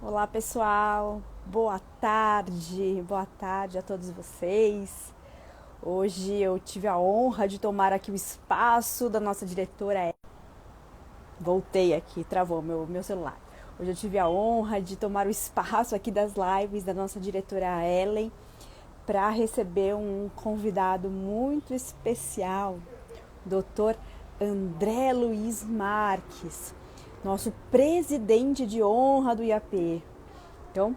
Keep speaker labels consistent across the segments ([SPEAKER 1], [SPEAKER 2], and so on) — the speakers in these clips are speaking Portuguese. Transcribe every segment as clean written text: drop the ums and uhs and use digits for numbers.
[SPEAKER 1] Olá, pessoal. Boa tarde a todos vocês. Hoje eu tive a honra de tomar aqui o espaço da nossa diretora. Voltei aqui, travou meu celular. Hoje eu tive a honra de tomar o espaço aqui das lives da nossa diretora Ellen para receber um convidado muito especial, Dr. André Luiz Marques, nosso presidente de honra do IAPE. Então,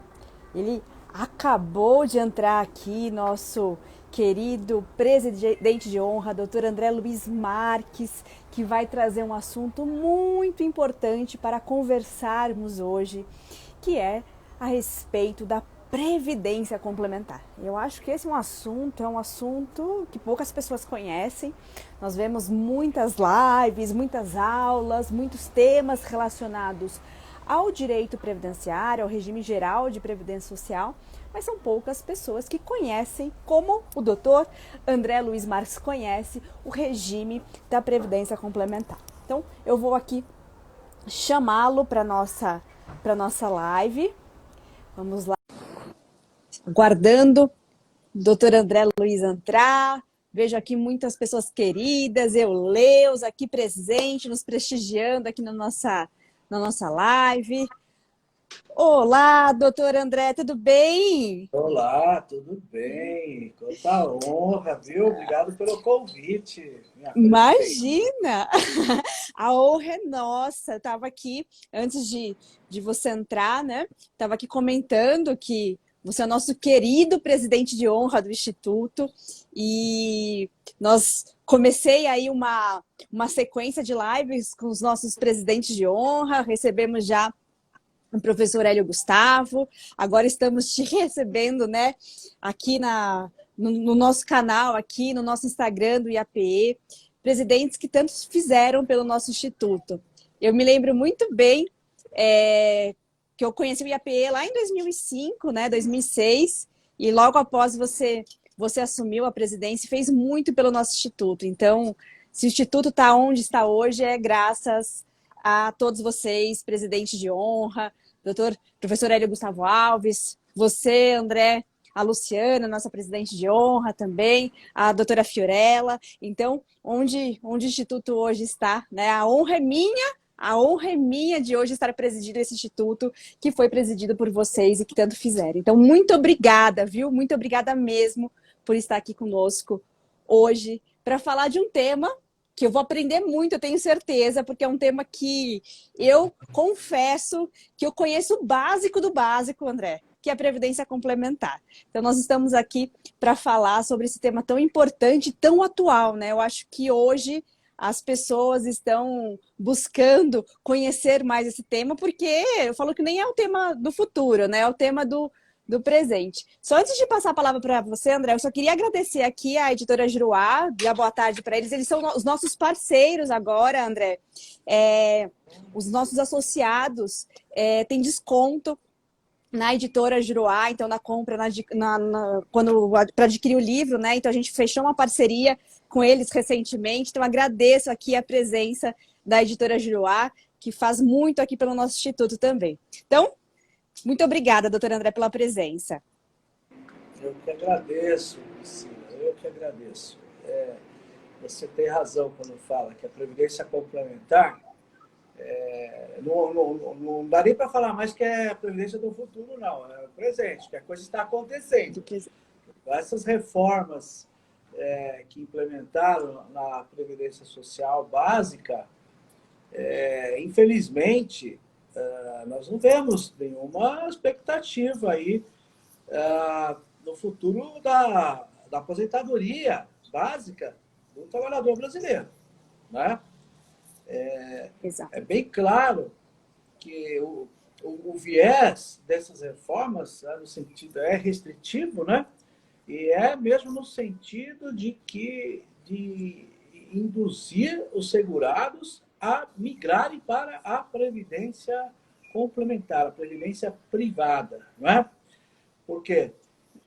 [SPEAKER 1] ele acabou de entrar aqui, nosso querido presidente de honra, Dr. André Luiz Marques, que vai trazer um assunto muito importante para conversarmos hoje, que é a respeito da previdência complementar. Eu acho que esse é um assunto que poucas pessoas conhecem. Nós vemos muitas lives, muitas aulas, muitos temas relacionados ao direito previdenciário, ao regime geral de previdência social, mas são poucas pessoas que conhecem, como o doutor André Luiz Marques conhece, o regime da previdência complementar. Então, eu vou aqui chamá-lo para nossa live. Vamos lá. Aguardando o doutor André Luiz entrar. Vejo aqui muitas pessoas queridas, Euleus aqui presente, nos prestigiando aqui na nossa live. Olá, doutor André, tudo bem?
[SPEAKER 2] Olá, tudo bem? Quanta honra, viu? Obrigado pelo convite, minha presidente.
[SPEAKER 1] Imagina! A honra é nossa. Eu estava aqui, antes de você entrar, né? Estava aqui comentando que você é o nosso querido presidente de honra do Instituto e nós comecei aí uma sequência de lives com os nossos presidentes de honra, recebemos já o professor Hélio Gustavo. Agora estamos te recebendo, né, aqui no nosso canal, aqui no nosso Instagram do IAPE, presidentes que tantos fizeram pelo nosso instituto. Eu me lembro muito bem que eu conheci o IAPE lá em 2005, né, 2006, e logo após você assumiu a presidência e fez muito pelo nosso instituto. Então, se o instituto está onde está hoje, é graças a todos vocês, presidente de honra, professor Hélio Gustavo Alves, você, André, a Luciana, nossa presidente de honra também, a doutora Fiorella. Então, onde o Instituto hoje está, né? A honra é minha de hoje estar presidindo esse instituto que foi presidido por vocês e que tanto fizeram. Então, muito obrigada, viu? Muito obrigada mesmo por estar aqui conosco hoje para falar de um tema que eu vou aprender muito, eu tenho certeza, porque é um tema que eu confesso que eu conheço o básico do básico, André, que é a previdência complementar. Então, nós estamos aqui para falar sobre esse tema tão importante, tão atual, né? Eu acho que hoje as pessoas estão buscando conhecer mais esse tema, porque eu falo que nem é o tema do futuro, né? É o tema do presente. Só antes de passar a palavra para você, André, eu só queria agradecer aqui a editora Juruá, dar boa tarde para eles. Eles são os nossos parceiros agora, André. Os nossos associados têm desconto na editora Juruá, então na compra, quando para adquirir o livro, né? Então a gente fechou uma parceria com eles recentemente. Então agradeço aqui a presença da editora Juruá, que faz muito aqui pelo nosso instituto também. Então, muito obrigada, doutor André, pela presença.
[SPEAKER 2] Eu que agradeço, Priscila, eu que agradeço. Você tem razão quando fala que a previdência complementar não dá nem para falar mais que é a previdência do futuro, não. É o presente, que a coisa está acontecendo. Essas reformas que implementaram na Previdência Social básica, infelizmente, nós não vemos nenhuma expectativa aí no futuro da aposentadoria básica do trabalhador brasileiro. Né? É bem claro que o viés dessas reformas no sentido é restritivo, né? E é mesmo no sentido de induzir os segurados a migrarem para a previdência complementar, a previdência privada, não é? Porque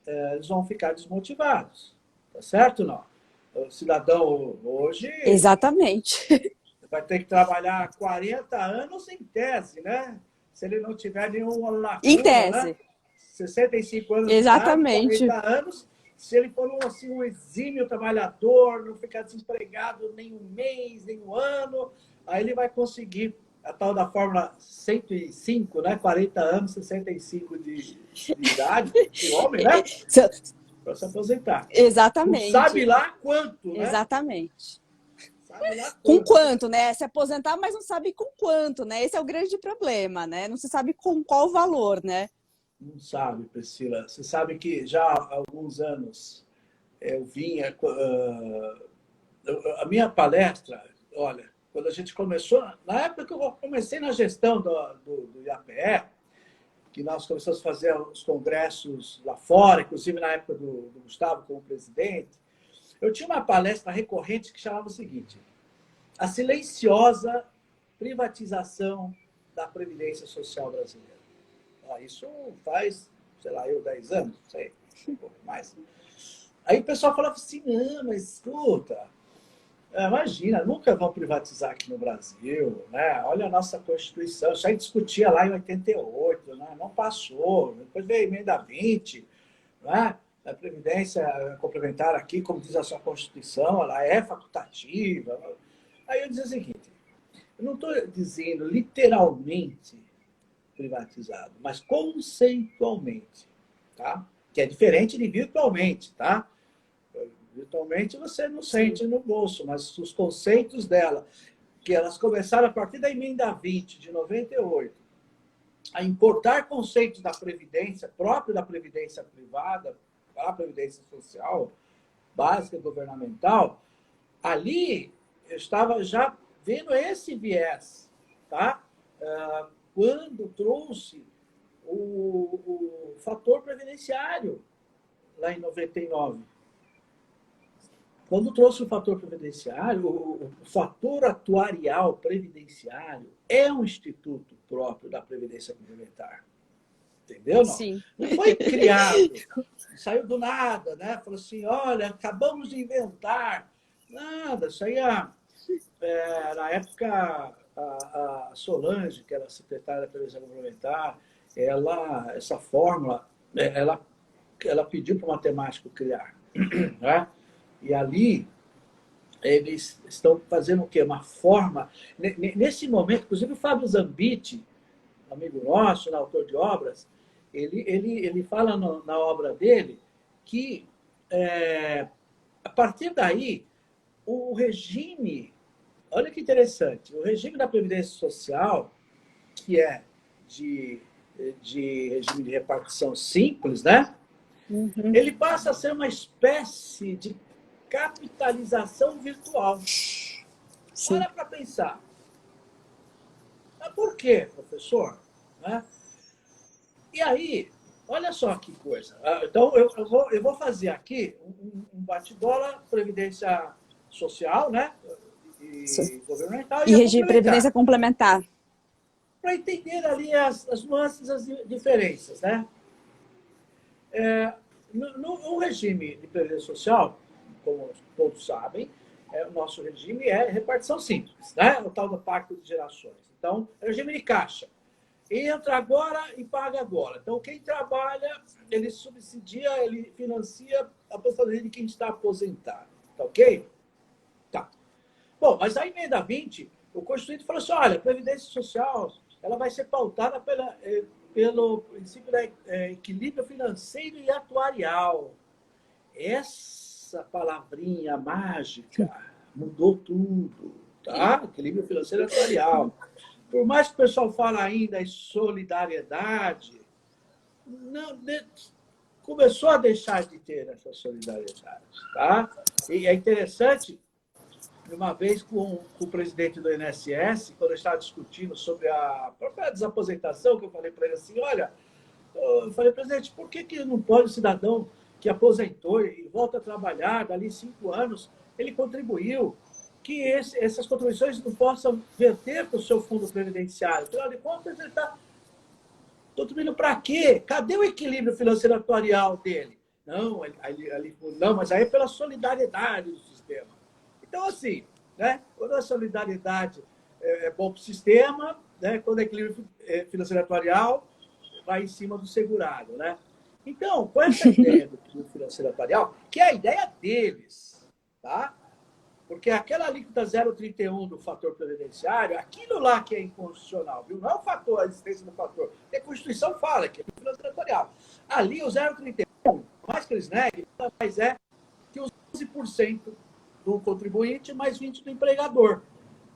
[SPEAKER 2] eles vão ficar desmotivados, tá certo ou não? O cidadão hoje
[SPEAKER 1] Exatamente.
[SPEAKER 2] vai ter que trabalhar 40 anos em tese, né? se ele não tiver nenhuma
[SPEAKER 1] Em
[SPEAKER 2] lacuna,
[SPEAKER 1] tese.
[SPEAKER 2] né? 65 anos
[SPEAKER 1] Exatamente.
[SPEAKER 2] de idade, 40 anos, se ele for assim, um exímio trabalhador, não ficar desempregado nem um mês, nem um ano, aí ele vai conseguir a tal da fórmula 105, né? 40 anos, 65 de idade, de homem, né? Para se aposentar.
[SPEAKER 1] Exatamente.
[SPEAKER 2] Não sabe lá quanto, né?
[SPEAKER 1] Exatamente.
[SPEAKER 2] Sabe lá quanto.
[SPEAKER 1] Com quanto, né? Se aposentar, mas não sabe com quanto, né? Esse é o grande problema, né? Não se sabe com qual valor, né?
[SPEAKER 2] Não sabe, Priscila. Você sabe que já há alguns anos eu vinha... a minha palestra, olha, quando a gente começou... Na época que eu comecei na gestão do IAPE, que nós começamos a fazer os congressos lá fora, inclusive na época do Gustavo como presidente, eu tinha uma palestra recorrente que chamava o seguinte: a silenciosa privatização da Previdência Social brasileira. Isso faz, sei lá, 10 anos, não sei, um pouco mais. Aí o pessoal falava assim, não, mas escuta, imagina, nunca vão privatizar aqui no Brasil, né? Olha a nossa Constituição, isso aí discutia lá em 88, né? Não passou, depois veio a emenda 20, né? A Previdência complementar aqui, como diz a sua Constituição, ela é facultativa. Aí eu dizia o seguinte, eu não estou dizendo literalmente privatizado, mas conceitualmente, tá? Que é diferente de virtualmente, tá? Virtualmente você não sente no bolso, mas os conceitos dela, que elas começaram a partir da emenda 20 de 98, a importar conceitos da Previdência, próprio da Previdência privada, a Previdência Social, básica governamental, ali eu estava já vendo esse viés, tá? Quando trouxe o fator previdenciário, lá em 99. Quando trouxe o fator previdenciário, o fator atuarial previdenciário é um instituto próprio da Previdência Complementar. Entendeu? Não?
[SPEAKER 1] Sim.
[SPEAKER 2] Não foi criado, saiu do nada, né? Falou assim, olha, acabamos de inventar. Nada, isso aí na época, a Solange, que era secretária da Previdência Complementar, essa fórmula, ela pediu para o matemático criar. Né? E ali, eles estão fazendo o quê? Uma forma... Nesse momento, inclusive o Fábio Zambiti, amigo nosso, autor de obras, ele fala na obra dele que, a partir daí, o regime... Olha que interessante. O regime da Previdência Social, que é de regime de repartição simples, né?
[SPEAKER 1] Uhum.
[SPEAKER 2] Ele passa a ser uma espécie de capitalização virtual.
[SPEAKER 1] Sim.
[SPEAKER 2] Olha para pensar. Mas por quê, professor? Né? E aí, olha só que coisa. Então, eu vou fazer aqui um bate-bola, Previdência Social, né? E governamental
[SPEAKER 1] e regime de previdência complementar.
[SPEAKER 2] Para entender ali as nuances, as diferenças, né? No regime de previdência social, como todos sabem, o nosso regime é repartição simples, né? O tal do pacto de gerações. Então, é regime de caixa. Entra agora e paga agora. Então, quem trabalha, ele subsidia, ele financia a aposentadoria de quem está aposentado. Tá ok? Tá. Bom, mas a emenda 20, o Constituinte falou assim, olha, a Previdência Social ela vai ser pautada pelo princípio do equilíbrio financeiro e atuarial. Essa palavrinha mágica mudou tudo, tá? Equilíbrio financeiro e atuarial. Por mais que o pessoal fale ainda em solidariedade, não, começou a deixar de ter essa solidariedade, tá? E é interessante, uma vez com o presidente do INSS, quando eu estava discutindo sobre a própria desaposentação, que eu falei para ele assim, olha, eu falei, presidente, por que não pode o cidadão que aposentou e volta a trabalhar dali 5 anos, ele contribuiu, que essas contribuições não possam verter para o seu fundo previdenciário? Afinal de contas, ele está contribuindo para quê? Cadê o equilíbrio financeiro atuarial dele? Não, não, mas aí é pela solidariedade do sistema. Então, assim, né? Quando a solidariedade é bom para o sistema, né? Quando é equilíbrio financeiro atuarial, vai em cima do segurado, né? Então, com essa ideia do equilíbrio financeiro atuarial, que é a ideia deles, tá? Porque aquela alíquota 0,31 do fator previdenciário, aquilo lá que é inconstitucional, viu? Não é o fator, a existência do fator. A Constituição fala que é o financeiro atuarial. Ali, o 0,31, mais que eles neguem, mas é que os 11% do contribuinte mais 20% do empregador.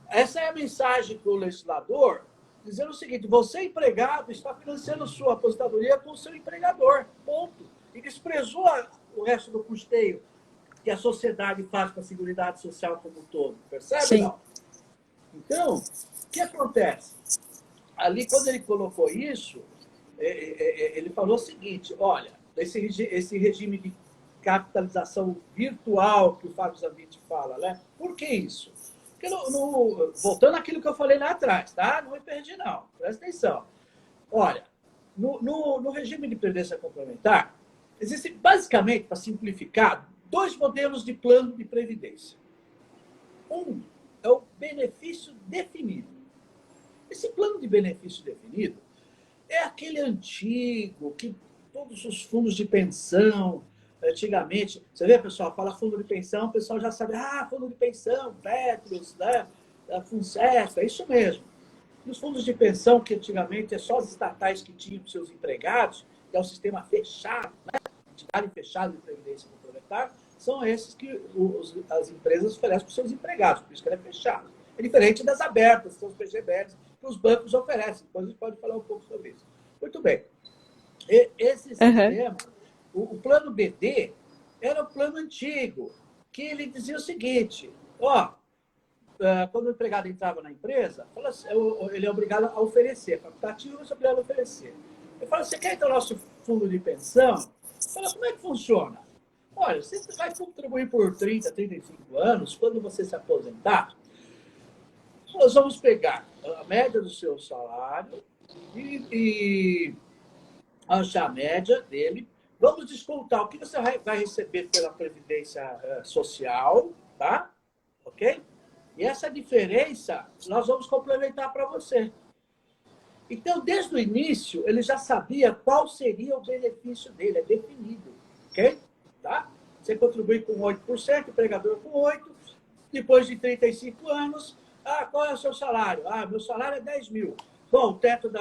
[SPEAKER 2] Essa é a mensagem do legislador, dizendo o seguinte: você, empregado, está financiando sua aposentadoria com o seu empregador. Ponto. E desprezou o resto do custeio que a sociedade faz com a Seguridade Social como um todo. Percebe?
[SPEAKER 1] Sim.
[SPEAKER 2] Não? Então, o que acontece? Ali, quando ele colocou isso, ele falou o seguinte: olha, esse regime de capitalização virtual que o Fábio Zavit fala, né? Por que isso? Porque voltando àquilo que eu falei lá atrás, tá? Não me perdi, não. Presta atenção. Olha, no regime de previdência complementar, existem, basicamente, para simplificar, 2 modelos de plano de previdência. Um é o benefício definido. Esse plano de benefício definido é aquele antigo que todos os fundos de pensão, antigamente, você vê, pessoal, fala fundo de pensão, o pessoal já sabe, fundo de pensão, Petros, né? Funsesco, é isso mesmo. E os fundos de pensão, que antigamente é só os estatais que tinham seus empregados, que é um sistema fechado, né? Entidade fechada de previdência complementar, são esses que as empresas oferecem para os seus empregados, por isso que ele é fechado. É diferente das abertas, que são os PGBs, que os bancos oferecem. Depois a gente pode falar um pouco sobre isso. Muito bem. Esse sistema, o plano BD, era um plano antigo, que ele dizia o seguinte: quando o empregado entrava na empresa, ele é obrigado a oferecer, facultativo, mas é obrigado a oferecer. Eu falo: você quer entrar no nosso fundo de pensão? Fala: como é que funciona? Olha, você vai contribuir por 30, 35 anos, quando você se aposentar, nós vamos pegar a média do seu salário e achar a média dele, vamos descontar o que você vai receber pela Previdência Social, tá? Ok? E essa diferença nós vamos complementar para você. Então, desde o início, ele já sabia qual seria o benefício dele, é definido, ok? Tá? Você contribui com 8%, o empregador com 8%, depois de 35 anos, qual é o seu salário? Meu salário é 10 mil. Bom, o teto do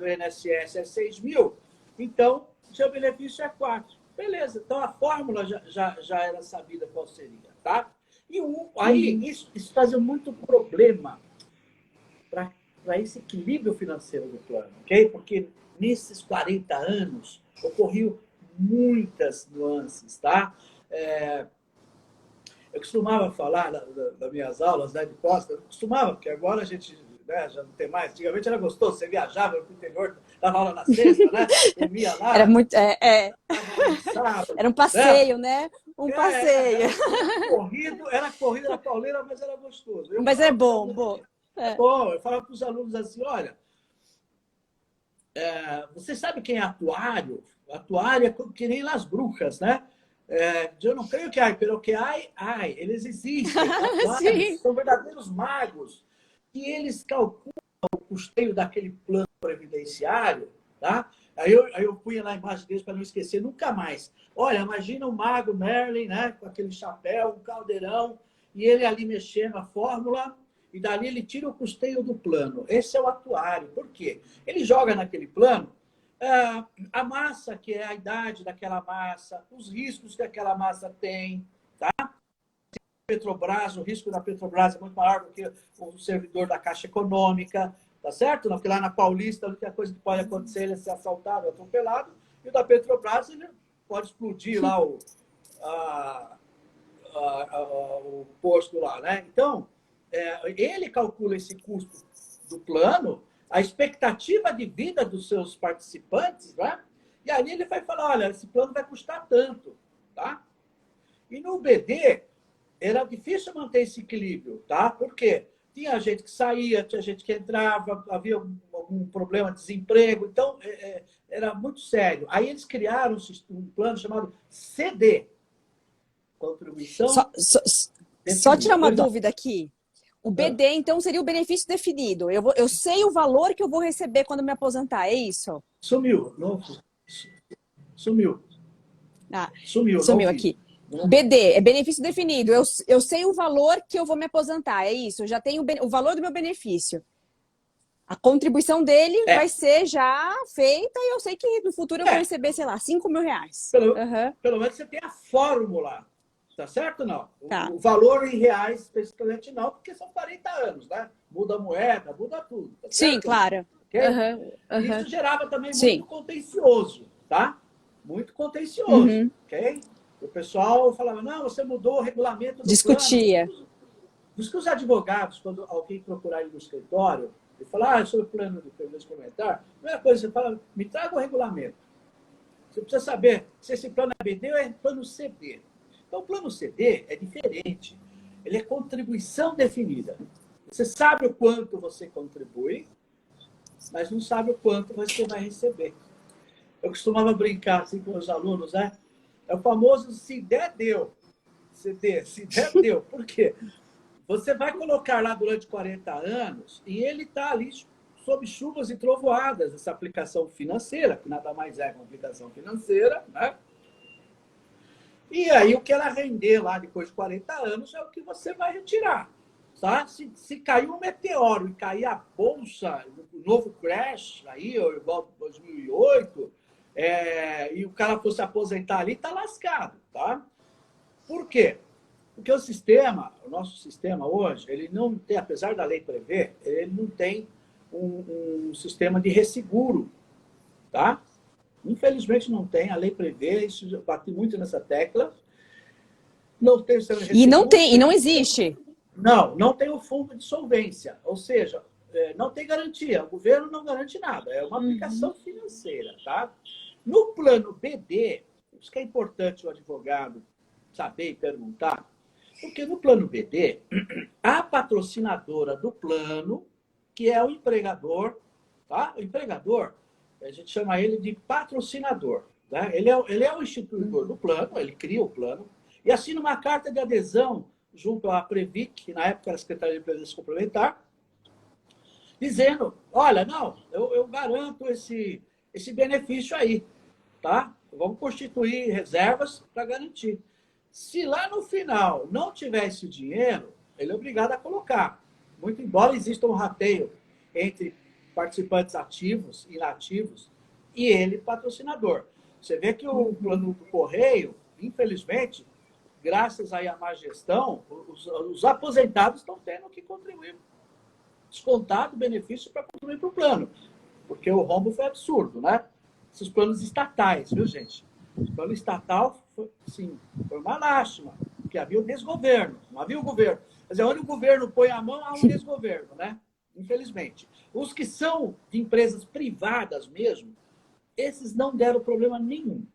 [SPEAKER 2] INSS é 6 mil, então o seu benefício é 4. Beleza, então a fórmula já era sabida qual seria, tá? E aí isso trazia muito problema para esse equilíbrio financeiro do plano, ok? Porque nesses 40 anos ocorriam muitas nuances, tá? Eu costumava falar das minhas aulas, né, de Costa, eu costumava, porque agora a gente, né, já não tem mais. Antigamente era gostoso, você viajava para o interior, dava aula na sexta, né? Dormia lá.
[SPEAKER 1] Era muito.
[SPEAKER 2] Sábado,
[SPEAKER 1] era um passeio, né? Um passeio.
[SPEAKER 2] Era corrida pauleira, mas era gostoso.
[SPEAKER 1] Mas é bom.
[SPEAKER 2] É bom. Eu falava para os alunos assim: olha, você sabe quem é atuário? Atuário é que nem Las Brujas, né? Eu não creio que há, pero que há, eles existem. São verdadeiros magos. E eles calculam o custeio daquele plano previdenciário, tá? Aí eu punha na imagem deles para não esquecer nunca mais. Olha, imagina o mago Merlin, né? Com aquele chapéu, um caldeirão, e ele ali mexendo a fórmula, e dali ele tira o custeio do plano. Esse é o atuário. Por quê? Ele joga naquele plano a massa, que é a idade daquela massa, os riscos que aquela massa tem, tá? Petrobras, o risco da Petrobras é muito maior do que o servidor da Caixa Econômica, tá certo? Porque lá na Paulista, a única coisa que pode acontecer é ser assaltado, atropelado, e o da Petrobras, ele pode explodir lá o posto lá, né? Então, ele calcula esse custo do plano, a expectativa de vida dos seus participantes, né? E aí ele vai falar: olha, esse plano vai custar tanto, tá? E no BD era difícil manter esse equilíbrio, tá? Por quê? Tinha gente que saía, tinha gente que entrava, havia algum problema de desemprego, então era muito sério. Aí eles criaram um plano chamado CD, Contribuição...
[SPEAKER 1] Só tirar uma dúvida aqui. O BD, então, seria o benefício definido. Eu sei o valor que eu vou receber quando me aposentar, é isso?
[SPEAKER 2] Sumiu. Não, sumiu.
[SPEAKER 1] Ah,
[SPEAKER 2] Sumiu, não
[SPEAKER 1] sumiu
[SPEAKER 2] vi.
[SPEAKER 1] aqui. BD, é benefício definido. Eu sei o valor que eu vou me aposentar, é isso. Eu já tenho o valor do meu benefício. A contribuição dele vai ser já feita e eu sei que no futuro eu vou receber, sei lá, R$ 5.000.
[SPEAKER 2] Pelo menos você tem a fórmula. Tá certo ou não?
[SPEAKER 1] Tá.
[SPEAKER 2] O valor em reais, especificamente, não, porque são 40 anos, né? Muda a moeda, muda tudo. Tá
[SPEAKER 1] Sim,
[SPEAKER 2] certo?
[SPEAKER 1] claro.
[SPEAKER 2] Okay? Isso gerava também muito contencioso, tá? Muito contencioso, ok? O pessoal falava, não, você mudou o regulamento do
[SPEAKER 1] Discutia.
[SPEAKER 2] plano. Diz que os advogados, quando alguém procurar ele no escritório, e falar, eu sou o plano de previdência complementar, a primeira coisa que você fala, me traga o regulamento. Você precisa saber se esse plano é BD ou é plano CD. Então, o plano CD é diferente. Ele é contribuição definida. Você sabe o quanto você contribui, mas não sabe o quanto você vai receber. Eu costumava brincar assim com os alunos, né? É o famoso se der, deu. CD, se der, deu. Por quê? Você vai colocar lá durante 40 anos e ele está ali sob chuvas e trovoadas, essa aplicação financeira, que nada mais é que uma aplicação financeira, né? E aí o que ela render lá depois de 40 anos é o que você vai retirar. Tá? Se cair um meteoro e cair a bolsa, o novo crash, aí, igual 2008, e o cara fosse aposentar ali, tá lascado. Tá? Por quê? Porque o nosso sistema hoje, ele não tem, apesar da lei prever, ele não tem um sistema de resseguro. Tá? Infelizmente não tem, a lei prevê, isso eu bati muito nessa tecla. Não tem sistema de resseguro.
[SPEAKER 1] E não tem, e não existe.
[SPEAKER 2] Não tem o fundo de solvência, ou seja, não tem garantia, o governo não garante nada, é uma aplicação financeira, tá? No plano BD, isso que é importante o advogado saber e perguntar, porque no plano BD, a patrocinadora do plano, que é o empregador, tá? O empregador, a gente chama ele de patrocinador, né? Ele é o instituidor do plano, ele cria o plano, e assina uma carta de adesão junto à Previc, que na época era a Secretaria de Previdência Complementar, dizendo, olha, não, eu garanto esse benefício aí, tá? Vamos constituir reservas para garantir. Se lá no final não tiver esse dinheiro, ele é obrigado a colocar. Muito embora exista um rateio entre participantes ativos e inativos e ele, patrocinador. Você vê que o plano do Correio, infelizmente, graças aí à má gestão, os aposentados estão tendo que contribuir. Descontado o benefício para contribuir para o plano. Porque o rombo foi absurdo, né? Esses planos estatais, viu, gente? O plano estatal, foi uma lástima. Porque havia o desgoverno, não havia o governo. Quer dizer, onde o governo põe a mão, há um desgoverno, né? Infelizmente. Os que são de empresas privadas mesmo, esses não deram problema nenhum.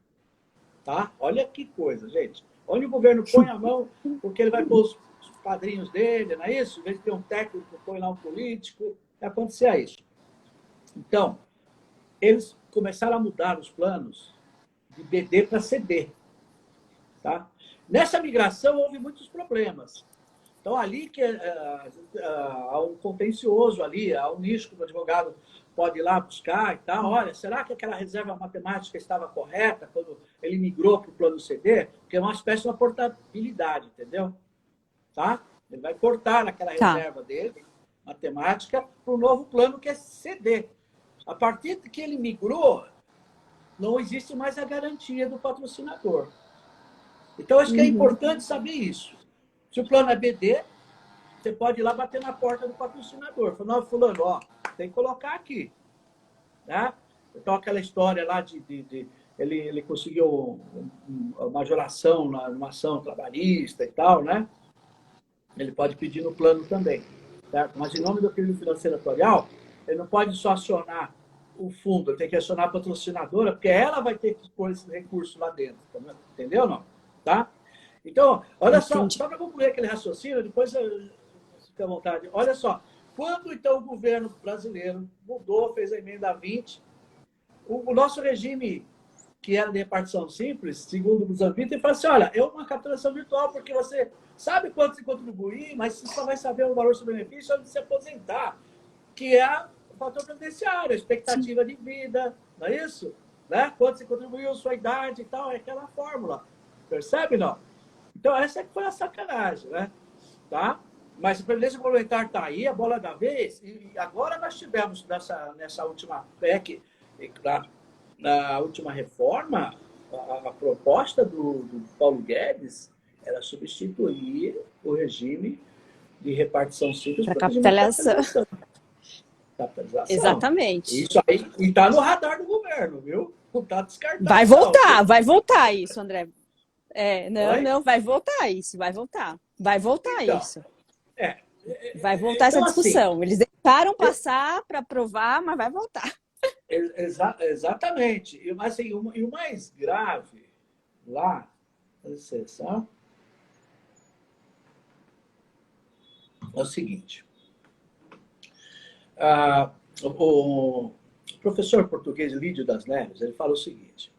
[SPEAKER 2] Tá? Olha que coisa, gente. Onde o governo põe a mão, porque ele vai pôr os padrinhos dele, não é isso? Em vez de ter um técnico, põe lá um político, vai acontecer isso. Então, eles começaram a mudar os planos de BD para CD. Tá? Nessa migração, houve muitos problemas. Então, ali que há um contencioso ali, há um nicho que o advogado pode ir lá buscar e tal. Olha, será que aquela reserva matemática estava correta quando ele migrou para o plano CD? Porque é uma espécie de uma portabilidade, entendeu? Tá? Ele vai cortar naquela reserva dele, matemática, para o novo plano que é CD. A partir de que ele migrou, não existe mais a garantia do patrocinador. Então, acho que é importante saber isso. Se o plano é BD, você pode ir lá bater na porta do patrocinador. Falar, não, fulano, ó, tem que colocar aqui. Né? Então, aquela história lá ele conseguiu uma majoração numa ação trabalhista e tal, né? Ele pode pedir no plano também. Certo? Mas, em nome do crime financeiro atuarial, ele não pode só acionar o fundo, ele tem que acionar a patrocinadora, porque ela vai ter que pôr esse recurso lá dentro. Entendeu ou não? Tá? Então, olha só para concluir aquele raciocínio, depois você fica à vontade. Olha só, quando então o governo brasileiro mudou, fez a emenda 20, o nosso regime que era de repartição simples, segundo o Zambito, ele fala assim, olha, é uma capitalização virtual, porque você sabe quanto você contribuir, mas você só vai saber o valor do seu benefício antes de se aposentar, que é o fator previdenciário, a expectativa de vida, não é isso? Né? Quanto você contribuiu, sua idade e tal, é aquela fórmula. Percebe, não? Então, essa foi a sacanagem, né? Tá? Mas a Previdência Complementar está aí, a bola da vez, e agora nós tivemos nessa última PEC, na última reforma, a proposta do Paulo Guedes era substituir o regime de repartição simples
[SPEAKER 1] para capitalização.
[SPEAKER 2] Capitalização.
[SPEAKER 1] Exatamente.
[SPEAKER 2] Isso aí está no radar do governo, viu? Não está descartado.
[SPEAKER 1] Vai voltar isso, André. Não, vai voltar isso, vai voltar então, isso. Vai voltar então, essa discussão. Assim, eles deixaram passar para aprovar, mas vai voltar.
[SPEAKER 2] Exatamente. Mas assim, e o mais grave lá, com licença, é o seguinte. O professor português Lídio das Neves, ele fala o seguinte,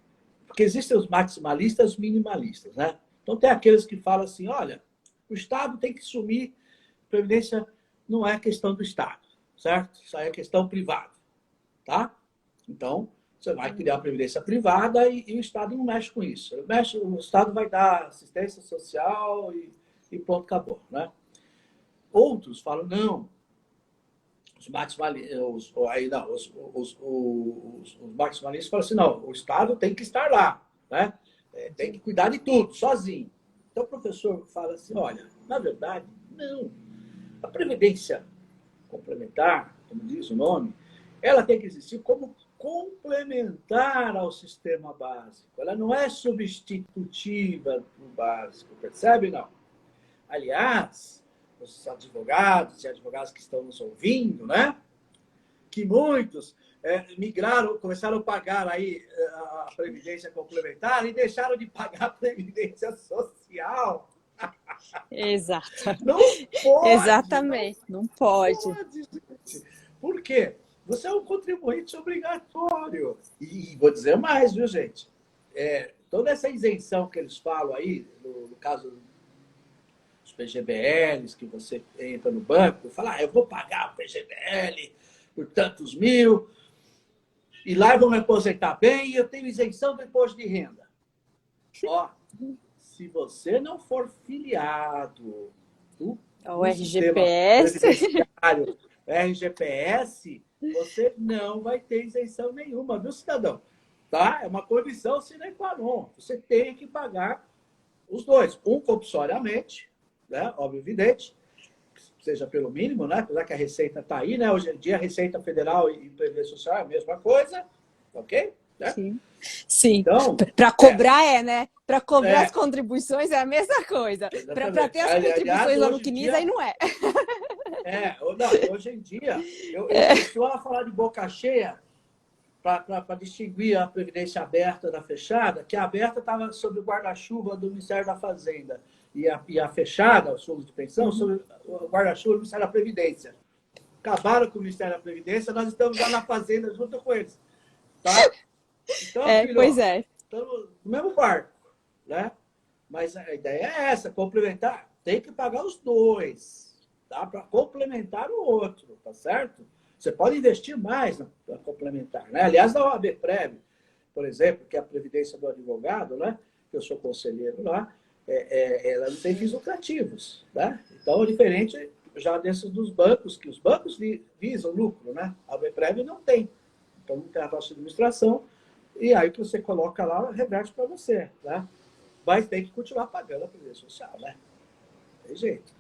[SPEAKER 2] porque existem os maximalistas e os minimalistas, né? Então tem aqueles que falam assim, olha, o Estado tem que assumir, previdência não é questão do Estado, certo? Isso aí é questão privada, tá? Então, você vai criar a previdência privada e o Estado não mexe com isso. O Estado vai dar assistência social e pronto, acabou, né? Outros falam, não, os maximalistas falam assim, não, o Estado tem que estar lá, né? Tem que cuidar de tudo, sozinho. Então o professor fala assim, olha, na verdade, não. A previdência complementar, como diz o nome, ela tem que existir como complementar ao sistema básico. Ela não é substitutiva do básico, percebe? Não. Aliás, os advogados e advogadas que estão nos ouvindo, né? Que muitos migraram, começaram a pagar aí a previdência complementar e deixaram de pagar a previdência social.
[SPEAKER 1] Exato.
[SPEAKER 2] Não pode.
[SPEAKER 1] Exatamente, não pode.
[SPEAKER 2] Por quê? Você é um contribuinte obrigatório. E vou dizer mais, viu, gente? Toda essa isenção que eles falam aí, no caso dos PGBLs, que você entra no banco e fala, eu vou pagar o PGBL por tantos mil, e lá eu vou me aposentar bem e eu tenho isenção do imposto de renda. Ó, se você não for filiado
[SPEAKER 1] ao RGPS,
[SPEAKER 2] RGPS, você não vai ter isenção nenhuma, viu, cidadão? Tá? É uma condição sine qua non. Você tem que pagar os dois. Um compulsoriamente, né? Óbvio, evidente, seja pelo mínimo, né? Apesar que a Receita está aí, né? Hoje em dia a Receita Federal e Previdência Social é a mesma coisa, ok? Né?
[SPEAKER 1] Sim. Então, para cobrar né? Para cobrar as contribuições é a mesma coisa. Para ter as contribuições lá no CNIS, aí não é.
[SPEAKER 2] Não, hoje em dia, eu costumo falar de boca cheia para distinguir a previdência aberta da fechada, que a aberta estava sob o guarda-chuva do Ministério da Fazenda e a fechada, os fundos de pensão, sob o guarda-chuva do Ministério da Previdência. Acabaram com o Ministério da Previdência, nós estamos lá na Fazenda junto com eles. Tá? Então, filho,
[SPEAKER 1] pois é.
[SPEAKER 2] Estamos no mesmo barco, né? Mas a ideia é essa, complementar. Tem que pagar os dois, tá? Para complementar o outro, tá certo? Você pode investir mais para complementar, né? Aliás, na OAB-Prev, por exemplo, que é a previdência do advogado, né? Que eu sou conselheiro lá, ela não tem fins lucrativos, né? Então, é diferente já desses dos bancos, que os bancos visam lucro, né? A OAB-Prev não tem. Então, não tem a taxa de administração, e aí que você coloca lá, reverte para você, né? Mas tem que continuar pagando a previdência social, né? Tem jeito.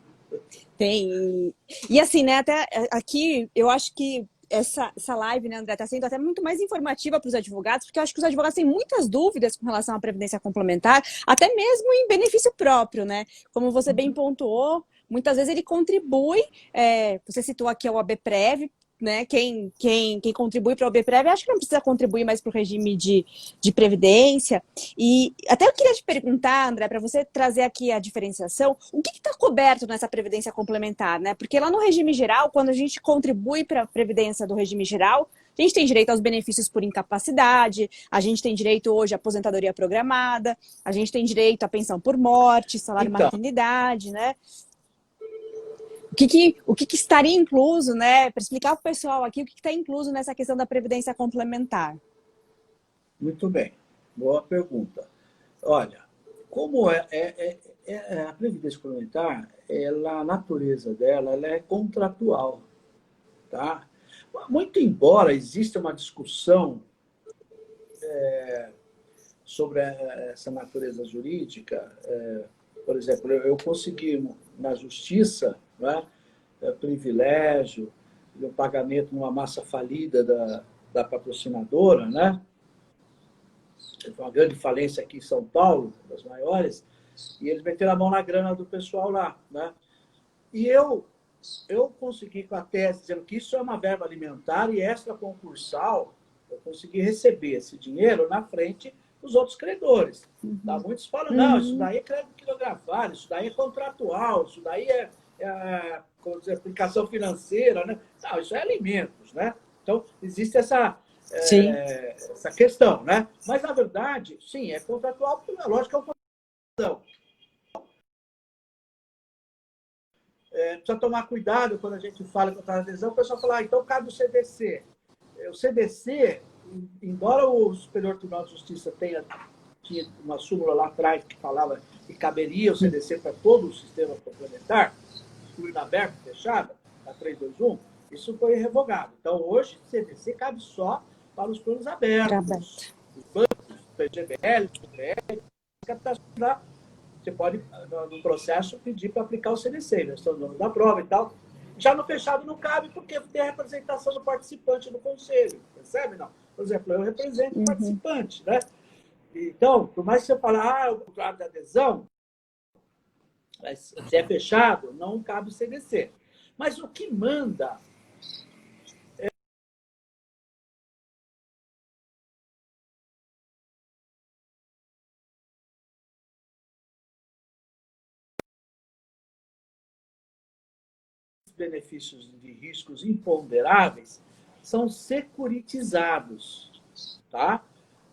[SPEAKER 1] Tem. E assim, né, até aqui, eu acho que essa live, né, André, está sendo até muito mais informativa para os advogados, porque eu acho que os advogados têm muitas dúvidas com relação à previdência complementar, até mesmo em benefício próprio, né? Como você bem pontuou, muitas vezes ele contribui, você citou aqui o ABPREV, né? Quem contribui para o ABPREV, acho que não precisa contribuir mais para o regime de previdência. E até eu queria te perguntar, André, para você trazer aqui a diferenciação, o que está coberto nessa previdência complementar, né? Porque lá no regime geral, quando a gente contribui para a previdência do regime geral, A gente tem direito aos benefícios por incapacidade, a gente tem direito hoje à aposentadoria programada, a gente tem direito à pensão por morte, salário
[SPEAKER 2] Então,
[SPEAKER 1] maternidade, né? O que estaria incluso, né? Para explicar para o pessoal aqui o que está incluso nessa questão da previdência complementar.
[SPEAKER 2] muito bem, boa pergunta. Olha, como a previdência complementar, ela, a natureza dela, ela é contratual, tá? Muito embora exista uma discussão sobre essa natureza jurídica, por exemplo, eu consegui na justiça, né, privilégio, o pagamento numa massa falida da patrocinadora, né? Uma grande falência aqui em São Paulo, das maiores, e eles meteram a mão na grana do pessoal lá, né? E eu consegui, com a tese, dizendo que isso é uma verba alimentar e extra-concursal, eu consegui receber esse dinheiro na frente dos outros credores. Tá? Muitos falam, não, isso daí é crédito quilogramário, isso daí é contratual, isso daí como dizer, aplicação financeira, né? Não, isso é alimentos, né? Então, existe essa questão, né? Mas, na verdade, sim, é contratual, porque, na lógica, é uma contratação. Precisa tomar cuidado quando a gente fala contra a adesão, o pessoal fala, então cabe o CDC. O CDC, embora o Superior Tribunal de Justiça tinha uma súmula lá atrás que falava que caberia o CDC para todo o sistema complementar, incluindo aberto e fechado, a 321, isso foi revogado. Então, hoje, o CDC cabe só para os planos abertos. Os bancos, PGBL, PGBL, captação da... Você pode, no processo, pedir para aplicar o CDC, né? Estão dando da prova e tal. Já no fechado não cabe, porque tem a representação do participante no conselho. Percebe? Não. Por exemplo, eu represento o participante, né? Então, por mais que você fale, o contrato de adesão, se é fechado, não cabe o CDC. Mas o que manda benefícios de riscos imponderáveis são securitizados, tá?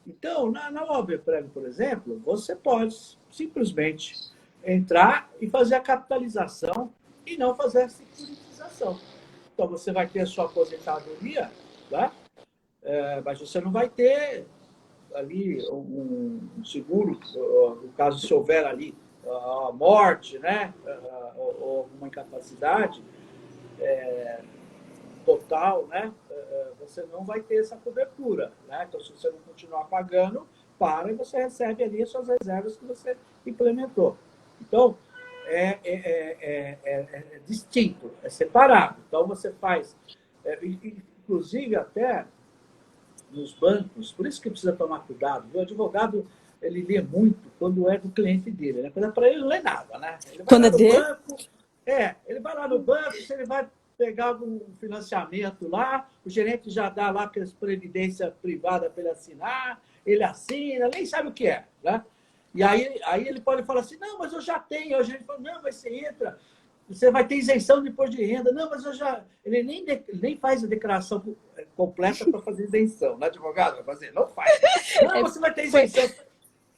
[SPEAKER 2] Então, na OAB Prego, por exemplo, você pode simplesmente entrar e fazer a capitalização e não fazer a securitização. Então, você vai ter a sua aposentadoria, tá? Mas você não vai ter ali um seguro, no caso, se houver ali a morte, né? Ou alguma incapacidade, total, né? Você não vai ter essa cobertura, né? Então, se você não continuar pagando, para e você recebe ali as suas reservas que você implementou. Então, é distinto, é separado. Então, você faz, inclusive até nos bancos, por isso que precisa tomar cuidado. O advogado, ele lê muito quando é do cliente dele, né? Quando é para ele, não lê nada, né? Ele vai lá no banco, ele vai lá no banco, se ele vai pegar um financiamento lá, o gerente já dá lá aquelas previdência privada para ele assinar, ele assina, nem sabe o que é, né? E aí ele pode falar assim, não, mas eu já tenho. Aí o gerente fala, não, mas você entra, você vai ter isenção de imposto de renda. Não, mas eu já... Ele nem faz a declaração completa para fazer isenção. Não é advogado? Vai fazer? Não faz. Não, você vai ter isenção.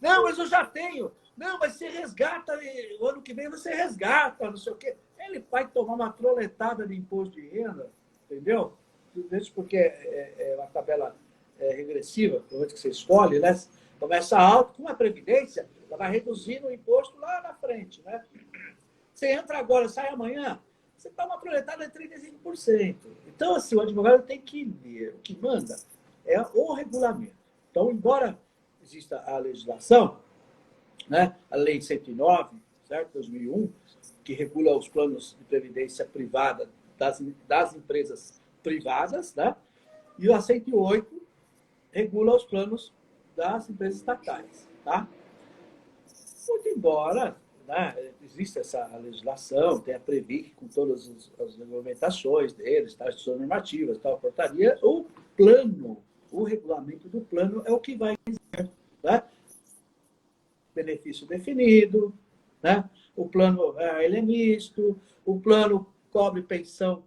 [SPEAKER 2] Não, mas eu já tenho. Não, mas você resgata, o ano que vem você resgata, não sei o quê. Ele vai tomar uma troletada de imposto de renda, entendeu? Tudo isso porque é uma tabela regressiva, pelo menos que você escolhe, né? Começa alto, com a Previdência, ela vai reduzindo o imposto lá na frente, né? Você entra agora, sai amanhã, você está uma troletada de 35%. Então, assim, o advogado tem que ler. O que manda é o regulamento. Então, embora exista a legislação, né, a Lei 109, certo? 2001, que regula os planos de previdência privada das empresas privadas, né? E a 108 regula os planos das empresas estatais, tá? Muito embora, né, existe essa legislação, tem a Previc com todas as regulamentações deles, tá, as suas normativas, tal, portaria, o plano, o regulamento do plano é o que vai dizer, né? Benefício definido, né? O plano ele é misto, o plano cobre pensão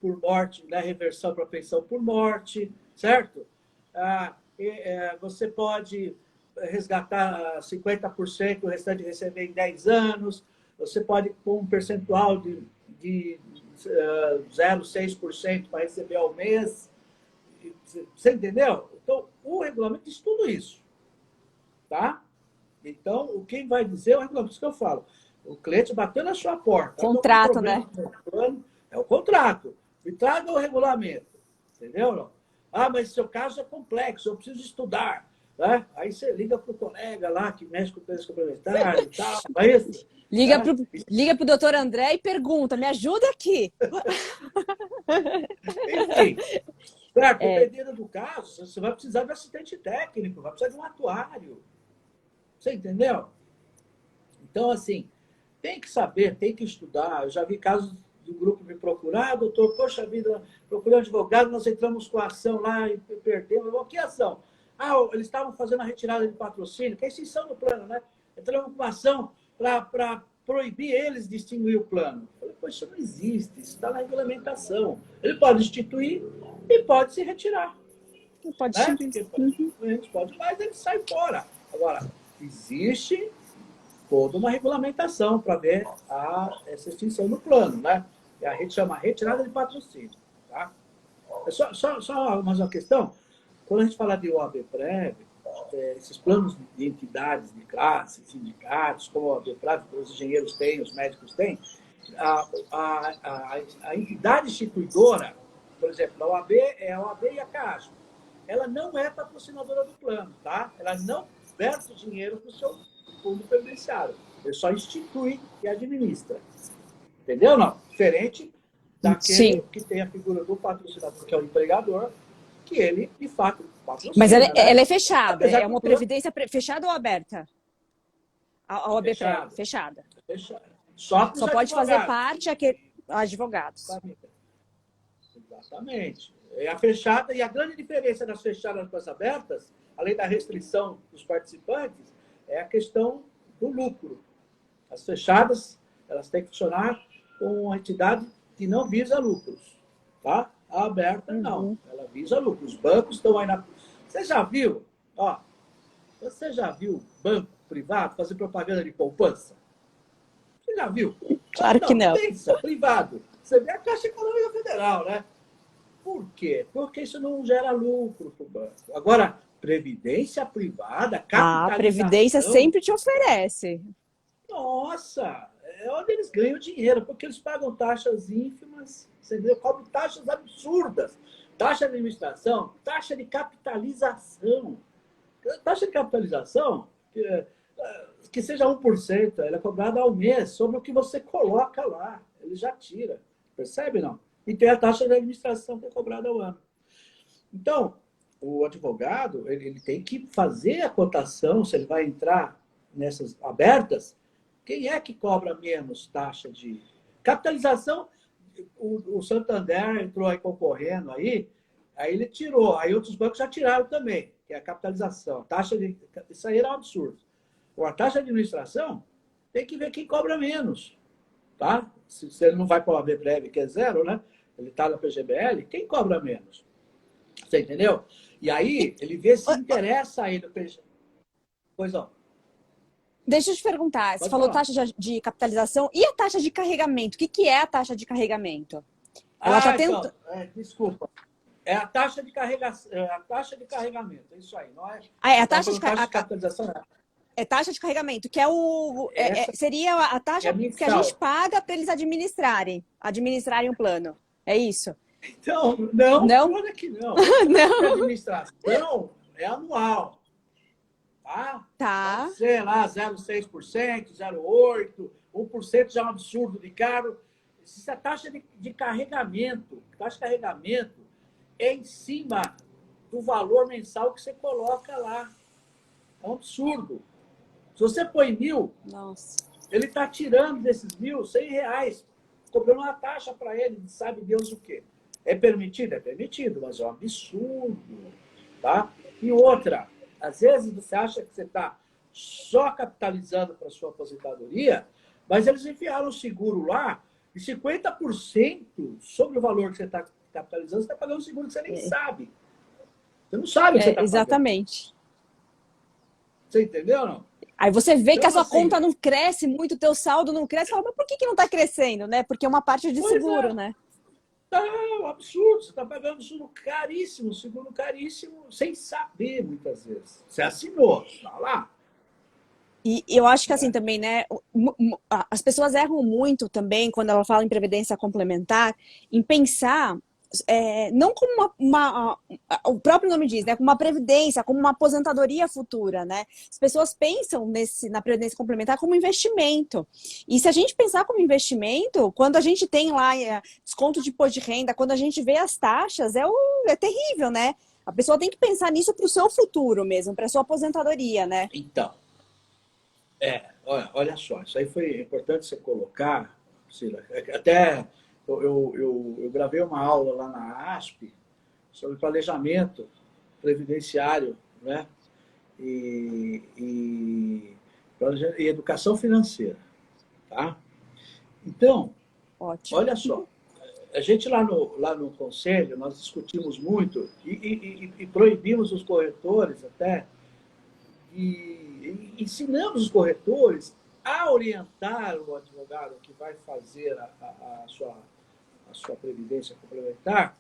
[SPEAKER 2] por morte, né? Reversão para pensão por morte, certo? Você pode resgatar 50%, o restante receber em 10 anos, você pode pôr um percentual de 0,6% para receber ao mês. Você entendeu? Então, o regulamento diz tudo isso. Tá? Então, quem vai dizer é o regulamento. Isso que eu falo. O cliente bateu na sua porta.
[SPEAKER 1] Contrato, né?
[SPEAKER 2] É o contrato. Me traga o regulamento. Entendeu? Não? Ah, mas seu caso é complexo, eu preciso estudar. Né? Aí você liga para o colega lá que mexe com o preço complementar e tal. Não é isso?
[SPEAKER 1] Liga pro doutor André e pergunta, me ajuda aqui.
[SPEAKER 2] Enfim, dependendo do caso, você vai precisar de um assistente técnico, vai precisar de um atuário. Você entendeu? Então, assim, tem que saber, tem que estudar. Eu já vi casos do grupo me procurar, doutor, poxa vida, procurei um advogado, nós entramos com a ação lá e perdemos. Que ação? Eles estavam fazendo a retirada de patrocínio, que é a extinção do plano, né? Entramos com uma ação para proibir eles de extinguir o plano. Eu falei, poxa, isso não existe, isso está na regulamentação. Ele pode instituir e pode se retirar.
[SPEAKER 1] Não pode
[SPEAKER 2] instituir. A gente pode, mas ele sai fora. Agora, existe toda uma regulamentação para ver essa extinção do plano, né? A gente chama retirada de patrocínio. Tá? Só mais uma questão. Quando a gente fala de OAB-PREV, esses planos de entidades de classe, sindicatos, como a OAB-PREV, os engenheiros têm, os médicos têm, a entidade instituidora, por exemplo, a OAB é a OAB e a CASP, ela não é patrocinadora do plano, tá? Ela não versa o dinheiro para o seu fundo previdenciário. Ele só institui e administra. Entendeu? Não. Diferente daquele que tem a figura do patrocinador, que é o empregador, que ele, de fato, patrocina.
[SPEAKER 1] Mas ela é fechada? É uma previdência fechada ou aberta? A OAB fechada.
[SPEAKER 2] Fechada.
[SPEAKER 1] Só pode fazer parte advogados.
[SPEAKER 2] Exatamente. É a fechada, e a grande diferença das fechadas para as abertas, além da restrição dos participantes, é a questão do lucro. As fechadas, elas têm que funcionar com uma entidade que não visa lucros. Tá? A aberta, não. Ela visa lucros. Os bancos estão aí na... Você já viu? Você já viu banco privado fazer propaganda de poupança? Você já viu?
[SPEAKER 1] Claro que não.
[SPEAKER 2] Pensa, privado. Você vê a Caixa Econômica Federal, né? Por quê? Porque isso não gera lucro para o banco. Agora, previdência privada, capitalização...
[SPEAKER 1] A previdência sempre te oferece.
[SPEAKER 2] Nossa, é onde eles ganham dinheiro, porque eles pagam taxas ínfimas, entendeu? Cobram taxas absurdas. Taxa de administração, taxa de capitalização. Taxa de capitalização, que seja 1%, ela é cobrada ao mês sobre o que você coloca lá. Ele já tira. Percebe, não? E tem a taxa de administração que é cobrada ao ano. Então, o advogado, ele tem que fazer a cotação, se ele vai entrar nessas abertas, quem é que cobra menos taxa de capitalização? O Santander entrou aí concorrendo aí ele tirou, aí outros bancos já tiraram também, que é a capitalização. Isso aí era um absurdo. A taxa de administração tem que ver quem cobra menos. Tá? Se ele não vai para o OAB-PREV, que é zero, né? Ele está na PGBL, quem cobra menos? Você entendeu? E aí, ele vê se interessa aí no PGBL. Pois não.
[SPEAKER 1] Deixa eu te perguntar, você falou taxa de capitalização e a taxa de carregamento? O que é a taxa de carregamento? Ela está tentando...
[SPEAKER 2] desculpa. É a taxa de carregamento, é isso aí, não é?
[SPEAKER 1] É a taxa de
[SPEAKER 2] capitalização.
[SPEAKER 1] É taxa de carregamento, que é seria a taxa que a gente paga para eles administrarem o plano. É isso?
[SPEAKER 2] Então, não? Olha que não.
[SPEAKER 1] Não.
[SPEAKER 2] A administração é anual.
[SPEAKER 1] Tá.
[SPEAKER 2] Pode ser lá 0,6%, 0,8%, 1% já é um absurdo de caro. Isso é taxa de carregamento. Taxa de carregamento é em cima do valor mensal que você coloca lá. É um absurdo. Se você põe 1.000,
[SPEAKER 1] nossa,
[SPEAKER 2] ele está tirando desses 1.000, R$100, cobrando uma taxa para ele, sabe Deus o quê. É permitido? É permitido, mas é um absurdo. Tá? E outra, às vezes você acha que você está só capitalizando para a sua aposentadoria, mas eles enfiaram o seguro lá e 50% sobre o valor que você está capitalizando, você está pagando um seguro que você nem sabe. Você não sabe o que você está pagando.
[SPEAKER 1] Exatamente.
[SPEAKER 2] Você entendeu ou não?
[SPEAKER 1] Aí você vê
[SPEAKER 2] Então,
[SPEAKER 1] que a sua
[SPEAKER 2] assim,
[SPEAKER 1] conta não cresce muito, o teu saldo não cresce, fala, mas por que não está crescendo, né? Porque é uma parte de seguro, né?
[SPEAKER 2] É um absurdo, você está pagando seguro caríssimo, sem saber muitas vezes. Você assinou, está lá.
[SPEAKER 1] E eu acho que assim também, né? As pessoas erram muito também quando ela fala em previdência complementar, em pensar não como o próprio nome diz, né? Como uma previdência, como uma aposentadoria futura, né? As pessoas pensam na previdência complementar como investimento. E se a gente pensar como investimento, quando a gente tem lá desconto de imposto de renda, quando a gente vê as taxas, é terrível, né? A pessoa tem que pensar nisso para o seu futuro mesmo, para a sua aposentadoria, né?
[SPEAKER 2] Então, olha só, isso aí foi importante você colocar, Cira. Até eu gravei uma aula lá na ASP sobre planejamento previdenciário, né? E educação financeira, tá? Então,
[SPEAKER 1] Ótimo.
[SPEAKER 2] olha só, a gente lá no conselho, nós discutimos muito e proibimos os corretores até, e ensinamos os corretores a orientar o advogado que vai fazer a sua previdência complementar,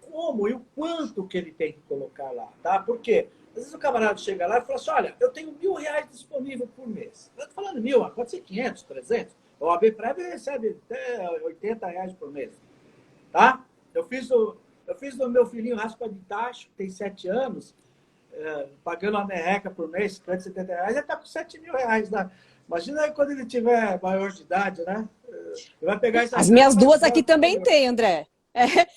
[SPEAKER 2] como e o quanto que ele tem que colocar lá, tá? Porque às vezes o camarada chega lá e fala assim, olha, eu tenho R$ 1.000 disponível por mês. Eu estou falando 1.000, pode ser 500, 300. O AB Prev recebe até R$ 80 por mês, tá? Eu fiz do meu filhinho raspa de tacho, que tem 7 anos, pagando uma merreca por mês, R$ 50, ele está com R$ 7.000. Né? Imagina aí quando ele tiver maior de idade, né? Ele vai pegar essa.
[SPEAKER 1] As minhas duas aqui também tem, André.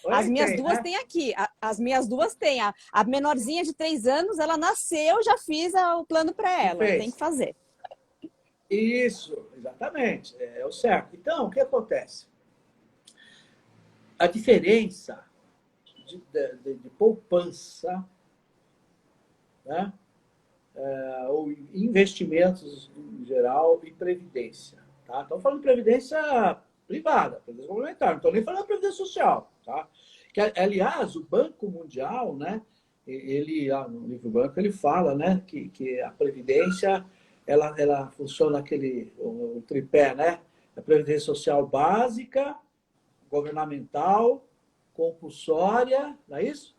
[SPEAKER 1] As minhas
[SPEAKER 2] tem,
[SPEAKER 1] duas
[SPEAKER 2] né?
[SPEAKER 1] têm aqui. As minhas duas têm. A menorzinha de 3 anos, ela nasceu, já fiz o plano para ela. Tem que fazer.
[SPEAKER 2] Isso, exatamente. É o certo. Então, o que acontece? A diferença de poupança, né? Ou investimentos em geral e previdência. Tá? Estamos falando de previdência privada, previdência complementar, não estou nem falando de previdência social. Tá? Que, aliás, o Banco Mundial, né, ele, lá no livro Banco, ele fala, né, que a previdência ela funciona o tripé, né? A previdência social básica, governamental, compulsória, não é isso?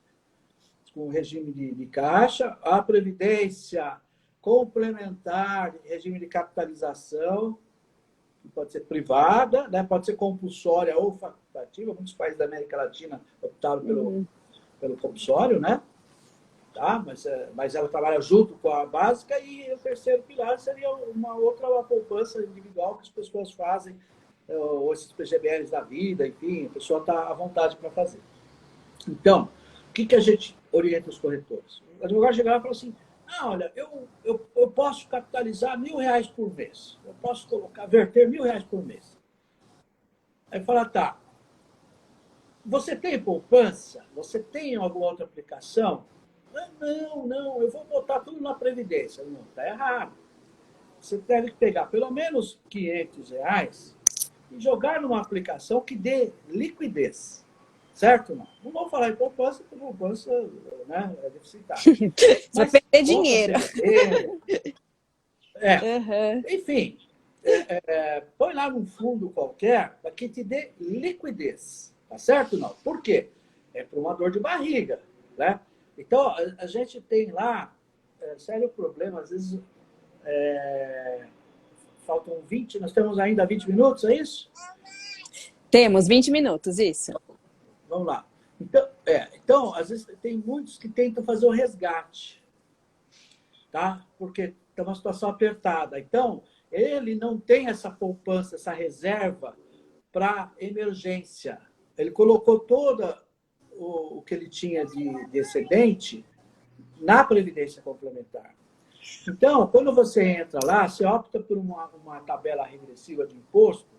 [SPEAKER 2] Com regime de caixa, a previdência complementar, regime de capitalização, que pode ser privada, né? Pode ser compulsória ou facultativa. Muitos países da América Latina optaram pelo compulsório, né? Tá? Mas ela trabalha junto com a básica, e o terceiro pilar seria uma poupança individual que as pessoas fazem, ou esses PGBLs da vida, enfim, a pessoa está à vontade para fazer. Então, o que a gente orienta os corretores? O advogado chegava e falou assim, olha, eu posso capitalizar R$ 1.000 por mês. Eu posso verter R$ 1.000 por mês. Aí fala, tá, você tem poupança? Você tem alguma outra aplicação? Não, eu vou botar tudo na Previdência. Não, está errado. Você deve pegar pelo menos R$ 500 e jogar numa aplicação que dê liquidez. Certo? Não vou falar em poupança, porque poupança, né, é deficitária.
[SPEAKER 1] Você vai perder dinheiro.
[SPEAKER 2] Enfim, põe lá num fundo qualquer para que te dê liquidez. Tá certo? Não. Por quê? É para uma dor de barriga, né? Então, a gente tem lá sério problema, às vezes faltam 20, nós temos ainda 20 minutos, é isso?
[SPEAKER 1] Temos 20 minutos, isso.
[SPEAKER 2] Vamos lá. Então, às vezes tem muitos que tentam fazer o resgate, tá? Porque está uma situação apertada. Então, ele não tem essa poupança, essa reserva para emergência. Ele colocou todo o que ele tinha de excedente na Previdência Complementar. Então, quando você entra lá, você opta por uma tabela regressiva de imposto,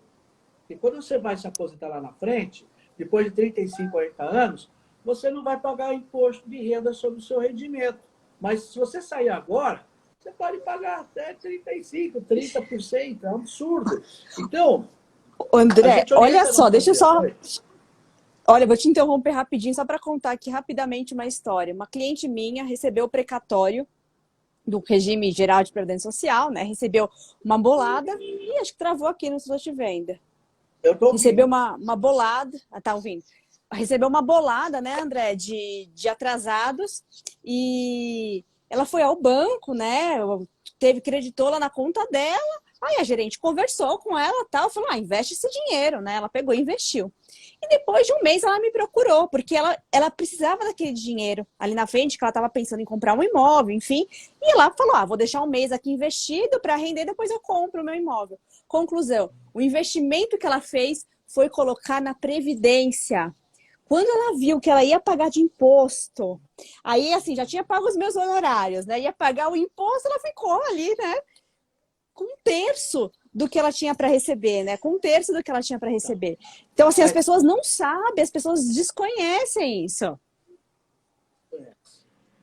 [SPEAKER 2] e quando você vai se aposentar lá na frente, depois de 35, 40 anos, você não vai pagar imposto de renda sobre o seu rendimento. Mas se você sair agora, você pode pagar até 35%, 30%, é um absurdo. Então,
[SPEAKER 1] André, olha só, deixa eu só... Olha, vou te interromper rapidinho, só para contar aqui rapidamente uma história. Uma cliente minha recebeu o precatório do regime geral de previdência social, né? Recebeu uma bolada e acho que travou aqui no Instituto de Venda.
[SPEAKER 2] Eu tô
[SPEAKER 1] Recebeu
[SPEAKER 2] ouvindo.
[SPEAKER 1] uma bolada, tá ouvindo? Recebeu uma bolada, né, André, de atrasados e ela foi ao banco, né? Creditou lá na conta dela. Aí a gerente conversou com ela, tal, falou: "Ah, investe esse dinheiro", né? Ela pegou e investiu. E depois de um mês ela me procurou, porque ela precisava daquele dinheiro ali na frente, que ela estava pensando em comprar um imóvel, enfim. E ela falou: "Ah, vou deixar um mês aqui investido para render, depois eu compro o meu imóvel". Conclusão: o investimento que ela fez foi colocar na Previdência. Quando ela viu que ela ia pagar de imposto, aí assim, já tinha pago os meus honorários, né? Ia pagar o imposto, ela ficou ali, né? Com um terço do que ela tinha para receber, né? Com um terço do que ela tinha para receber. Então, assim, as pessoas não sabem, as pessoas desconhecem isso.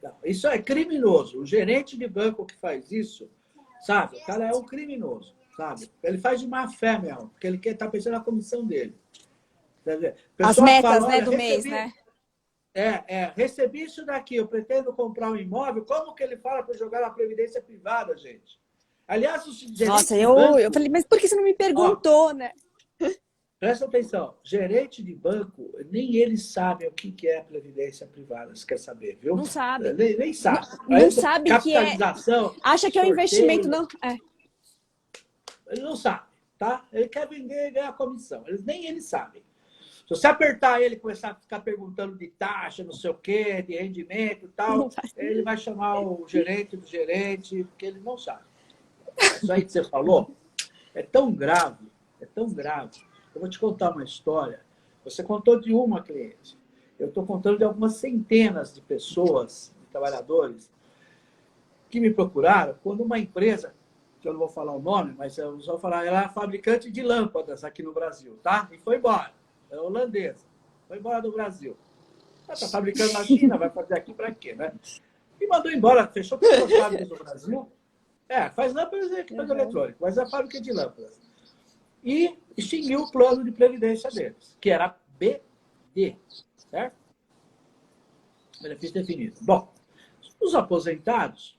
[SPEAKER 2] Não, isso é criminoso. O gerente de banco que faz isso, sabe? O cara é um criminoso, sabe? Ele faz de má fé mesmo, porque ele quer estar pensando na comissão dele. Quer dizer, o
[SPEAKER 1] As
[SPEAKER 2] pessoal
[SPEAKER 1] metas,
[SPEAKER 2] fala,
[SPEAKER 1] né,
[SPEAKER 2] olha,
[SPEAKER 1] do mês,
[SPEAKER 2] recebi,
[SPEAKER 1] né?
[SPEAKER 2] recebi isso daqui, eu pretendo comprar um imóvel. Como que ele fala para jogar na previdência privada, gente? Aliás, os gerentes
[SPEAKER 1] Nossa,
[SPEAKER 2] de
[SPEAKER 1] eu
[SPEAKER 2] banco,
[SPEAKER 1] falei, mas por que você não me
[SPEAKER 2] ó,
[SPEAKER 1] perguntou, né?
[SPEAKER 2] presta atenção, gerente de banco, nem eles sabem o que é previdência privada, você quer saber, viu?
[SPEAKER 1] Não sabe.
[SPEAKER 2] Nem
[SPEAKER 1] Não,
[SPEAKER 2] sabe.
[SPEAKER 1] não
[SPEAKER 2] Aí,
[SPEAKER 1] sabe que é.
[SPEAKER 2] capitalização,
[SPEAKER 1] Acha que é um investimento,
[SPEAKER 2] sorteio,
[SPEAKER 1] não. É.
[SPEAKER 2] ele não sabe, tá? Ele quer vender e ganhar comissão. Nem eles sabem. Se você apertar ele e começar a ficar perguntando de taxa, não sei o quê, de rendimento e
[SPEAKER 1] Não
[SPEAKER 2] tal,
[SPEAKER 1] faz.
[SPEAKER 2] ele vai chamar o gerente do gerente, porque ele não sabe. Isso aí que você falou é tão grave, é tão grave. Eu vou te contar uma história. Você contou de uma cliente. Eu estou contando de algumas centenas de pessoas, de trabalhadores, que me procuraram quando uma empresa, que eu não vou falar o nome, mas eu vou falar, ela é fabricante de lâmpadas aqui no Brasil, tá? E foi embora. É holandesa. Foi embora do Brasil. Está fabricando na China, vai fazer aqui para quê, né? E mandou embora, fechou todas as fábricas do Brasil. Faz lâmpadas e equipamento eletrônico, mas é a fábrica de lâmpadas. E extinguiu o plano de previdência deles, que era BD, certo? Benefício definido. Bom, os aposentados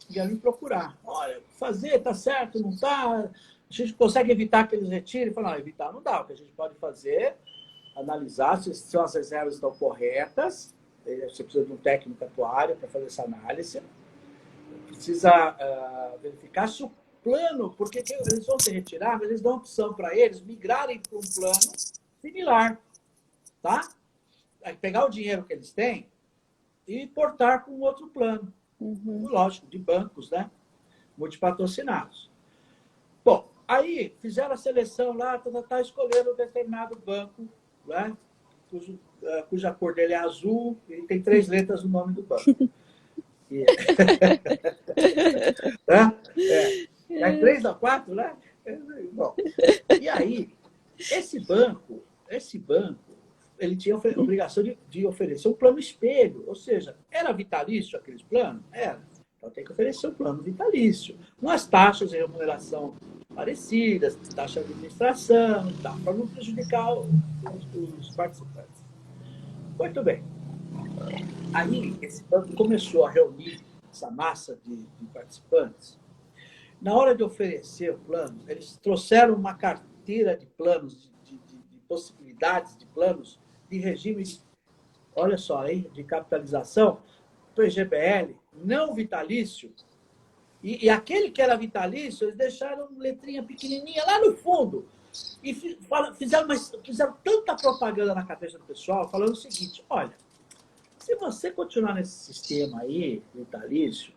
[SPEAKER 2] vieram me procurar. Olha, fazer, tá certo, não tá? A gente consegue evitar que eles retirem? Falei, não, evitar não dá. O que a gente pode fazer, analisar se as reservas estão corretas. Você precisa de um técnico atuário para fazer essa análise. Precisa verificar se o plano, porque eles vão ser retirados, eles dão opção para eles migrarem para um plano similar, tá? Pegar o dinheiro que eles têm e portar para um outro plano. Lógico, de bancos, né? Multipatrocinados. Bom, aí fizeram a seleção lá, escolheram um determinado banco, né? Cuja cor dele é azul e tem 3 letras no nome do banco. E... é 3 a 4, né? Bom, e aí, esse banco, ele tinha obrigação de oferecer um plano espelho, ou seja, era vitalício aqueles planos? Era. Então tem que oferecer um plano vitalício, com as taxas de remuneração parecidas, taxa de administração, tá, para não prejudicar os participantes. Muito bem. Aí, esse banco começou a reunir essa massa de participantes. Na hora de oferecer o plano, eles trouxeram uma carteira de planos, de possibilidades de planos, de regimes, olha só, hein, de capitalização, PGBL, não vitalício. E aquele que era vitalício, eles deixaram letrinha pequenininha lá no fundo. E fizeram tanta propaganda na cabeça do pessoal, falando o seguinte, olha, se você continuar nesse sistema aí, vitalício,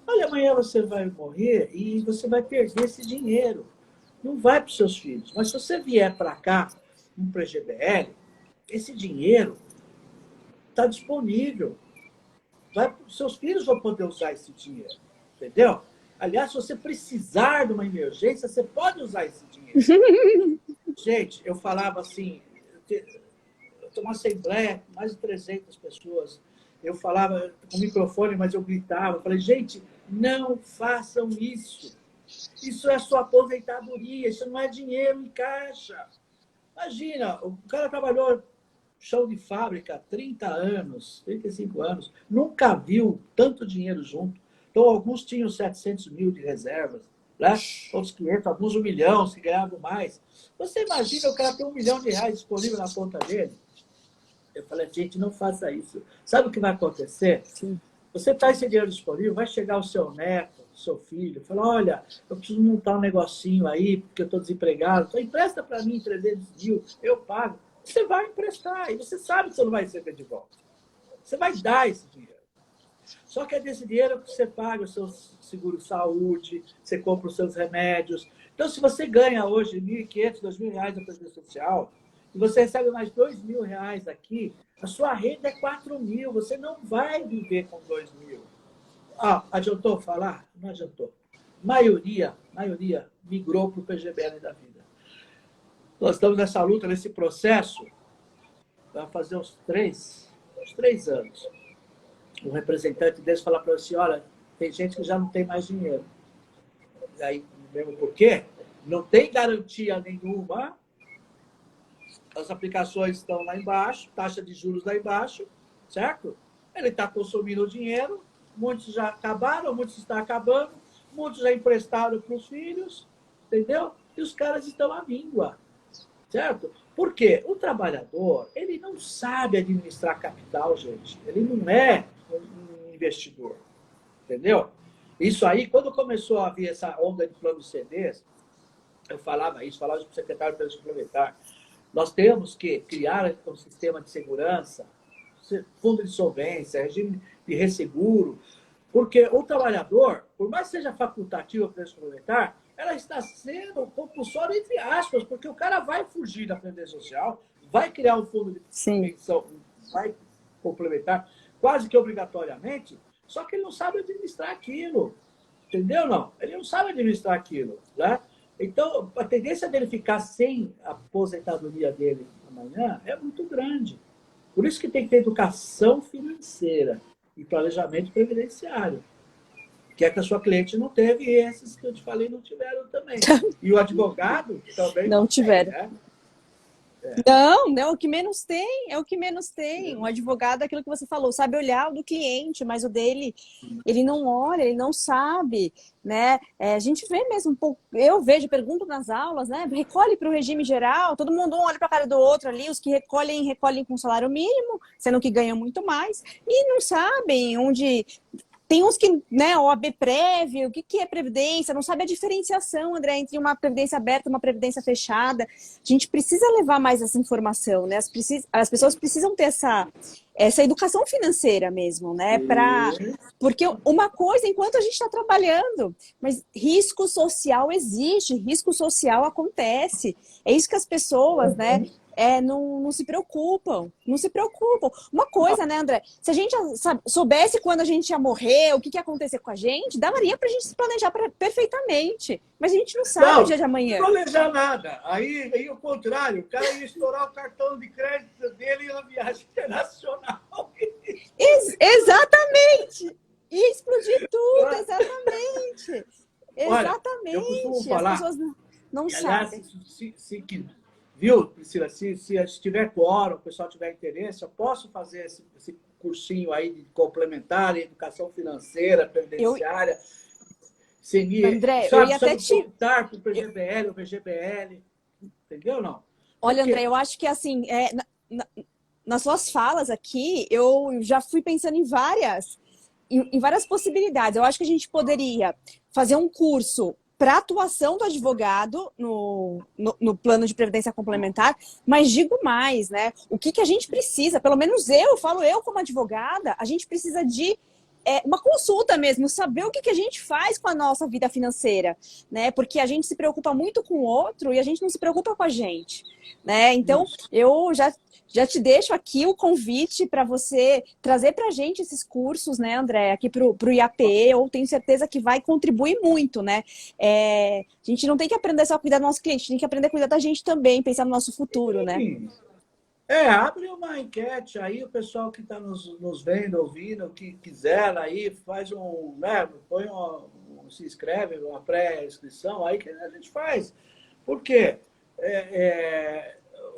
[SPEAKER 2] olha, amanhã você vai morrer e você vai perder esse dinheiro. Não vai para os seus filhos. Mas se você vier para cá, um PGBL, esse dinheiro está disponível. Os seus filhos vão poder usar esse dinheiro. Entendeu? Aliás, se você precisar de uma emergência, você pode usar esse dinheiro. Gente, eu falava assim, eu tenho uma assembleia, mais de 300 pessoas. Eu falava com o microfone, mas eu gritava. Eu falei, gente, não façam isso. Isso é sua aposentadoria, isso não é dinheiro em caixa. Imagina, o cara trabalhou chão de fábrica há 30 anos, 35 anos, nunca viu tanto dinheiro junto. Então, alguns tinham 700 mil de reservas, né? Outros 500, alguns 1 milhão, se ganhavam mais. Você imagina o cara ter R$ 1 milhão disponível na conta dele? Eu falei, gente, não faça isso. Sabe o que vai acontecer?
[SPEAKER 1] Sim.
[SPEAKER 2] Você está esse dinheiro disponível, vai chegar o seu neto, o seu filho, falar, olha, eu preciso montar um negocinho aí, porque eu estou desempregado, então empresta para mim 300 mil, eu pago. Você vai emprestar, e você sabe que você não vai receber de volta. Você vai dar esse dinheiro. Só que é desse dinheiro que você paga o seu seguro-saúde, você compra os seus remédios. Então, se você ganha hoje R$ 1.500, R$ 2.000 da Previdência Social, e você recebe mais R$ 2.000 aqui, a sua renda é 4.000. Você não vai viver com 2.000. Ah, adiantou falar? Não adiantou. Maioria migrou para o PGBL da vida. Nós estamos nessa luta, nesse processo, vai fazer uns três anos. O representante deles fala para você, olha, tem gente que já não tem mais dinheiro. E aí, mesmo por quê? Não tem garantia nenhuma. As aplicações estão lá embaixo, taxa de juros lá embaixo, certo? Ele está consumindo o dinheiro, muitos já acabaram, muitos estão acabando, muitos já emprestaram para os filhos, entendeu? E os caras estão à míngua, certo? Por quê? O trabalhador, ele não sabe administrar capital, gente. Ele não é um investidor, entendeu? Isso aí, quando começou a vir essa onda de planos CDs, eu falava isso, falava para o secretário para suplementar. Nós temos que criar um sistema de segurança, fundo de solvência, regime de resseguro, porque o trabalhador, por mais que seja facultativo a preço suplementar, ela está sendo compulsória entre aspas, porque o cara vai fugir da Previdência Social, vai criar um fundo de pensão, vai complementar, quase que obrigatoriamente, só que ele não sabe administrar aquilo. Entendeu? Não. Ele não sabe administrar aquilo, né? Então, a tendência dele ficar sem a aposentadoria dele amanhã é muito grande. Por isso que tem que ter educação financeira e planejamento previdenciário. Que é que a sua cliente não teve e esses que eu te falei não tiveram também. E o advogado também
[SPEAKER 1] não tiveram.
[SPEAKER 2] Tem, né?
[SPEAKER 1] Não, o que menos tem, é o que menos tem. Um advogado é aquilo que você falou, sabe olhar o do cliente, mas o dele, ele não olha, ele não sabe, né? A gente vê mesmo um pouco, eu vejo, pergunto nas aulas, né? Recolhe para o regime geral, todo mundo um olha para a cara do outro ali, os que recolhem com salário mínimo, sendo que ganham muito mais, e não sabem onde... Tem uns que, né, OAB-Prev, o que é previdência, não sabe a diferenciação, André, entre uma previdência aberta e uma previdência fechada. A gente precisa levar mais essa informação, né? As pessoas precisam ter essa educação financeira mesmo, né? Porque uma coisa, enquanto a gente está trabalhando, mas risco social existe, risco social acontece. É isso que as pessoas, né? Não se preocupam, não se preocupam. Uma coisa, né, André? Se a gente soubesse quando a gente ia morrer, o que ia acontecer com a gente, daria pra gente se planejar perfeitamente. Mas a gente não sabe o dia de amanhã.
[SPEAKER 2] Não planejar nada. Aí, o contrário, o cara ia estourar o cartão de crédito dele e uma viagem internacional.
[SPEAKER 1] Exatamente! Ia explodir tudo, exatamente.
[SPEAKER 2] Olha,
[SPEAKER 1] exatamente.
[SPEAKER 2] Eu costumo falar,
[SPEAKER 1] as pessoas não
[SPEAKER 2] aliás,
[SPEAKER 1] sabem.
[SPEAKER 2] Viu, Priscila? Se tiver quórum, o pessoal tiver interesse, eu posso fazer esse cursinho aí de complementar em educação financeira, previdenciária.
[SPEAKER 1] André, eu ia até te
[SPEAKER 2] voltar para o PGBL, o VGBL. Entendeu ou não?
[SPEAKER 1] Olha, André, eu acho que assim, nas suas falas aqui, eu já fui pensando em várias possibilidades. Eu acho que a gente poderia fazer um curso para atuação do advogado no plano de previdência complementar, mas digo mais, né? O que a gente precisa, pelo menos falo eu como advogada, a gente precisa de uma consulta mesmo, saber o que a gente faz com a nossa vida financeira, né? Porque a gente se preocupa muito com o outro e a gente não se preocupa com a gente, né? Então, eu já te deixo aqui o convite para você trazer para a gente esses cursos, né, André, aqui para o IAPE. Eu tenho certeza que vai contribuir muito, né? A gente não tem que aprender só a cuidar do nosso cliente, tem que aprender a cuidar da gente também, pensar no nosso futuro, né?
[SPEAKER 2] Abre uma enquete aí, o pessoal que está nos vendo, ouvindo, o que quiser aí, faz né, se inscreve, uma pré-inscrição aí que a gente faz. Por quê?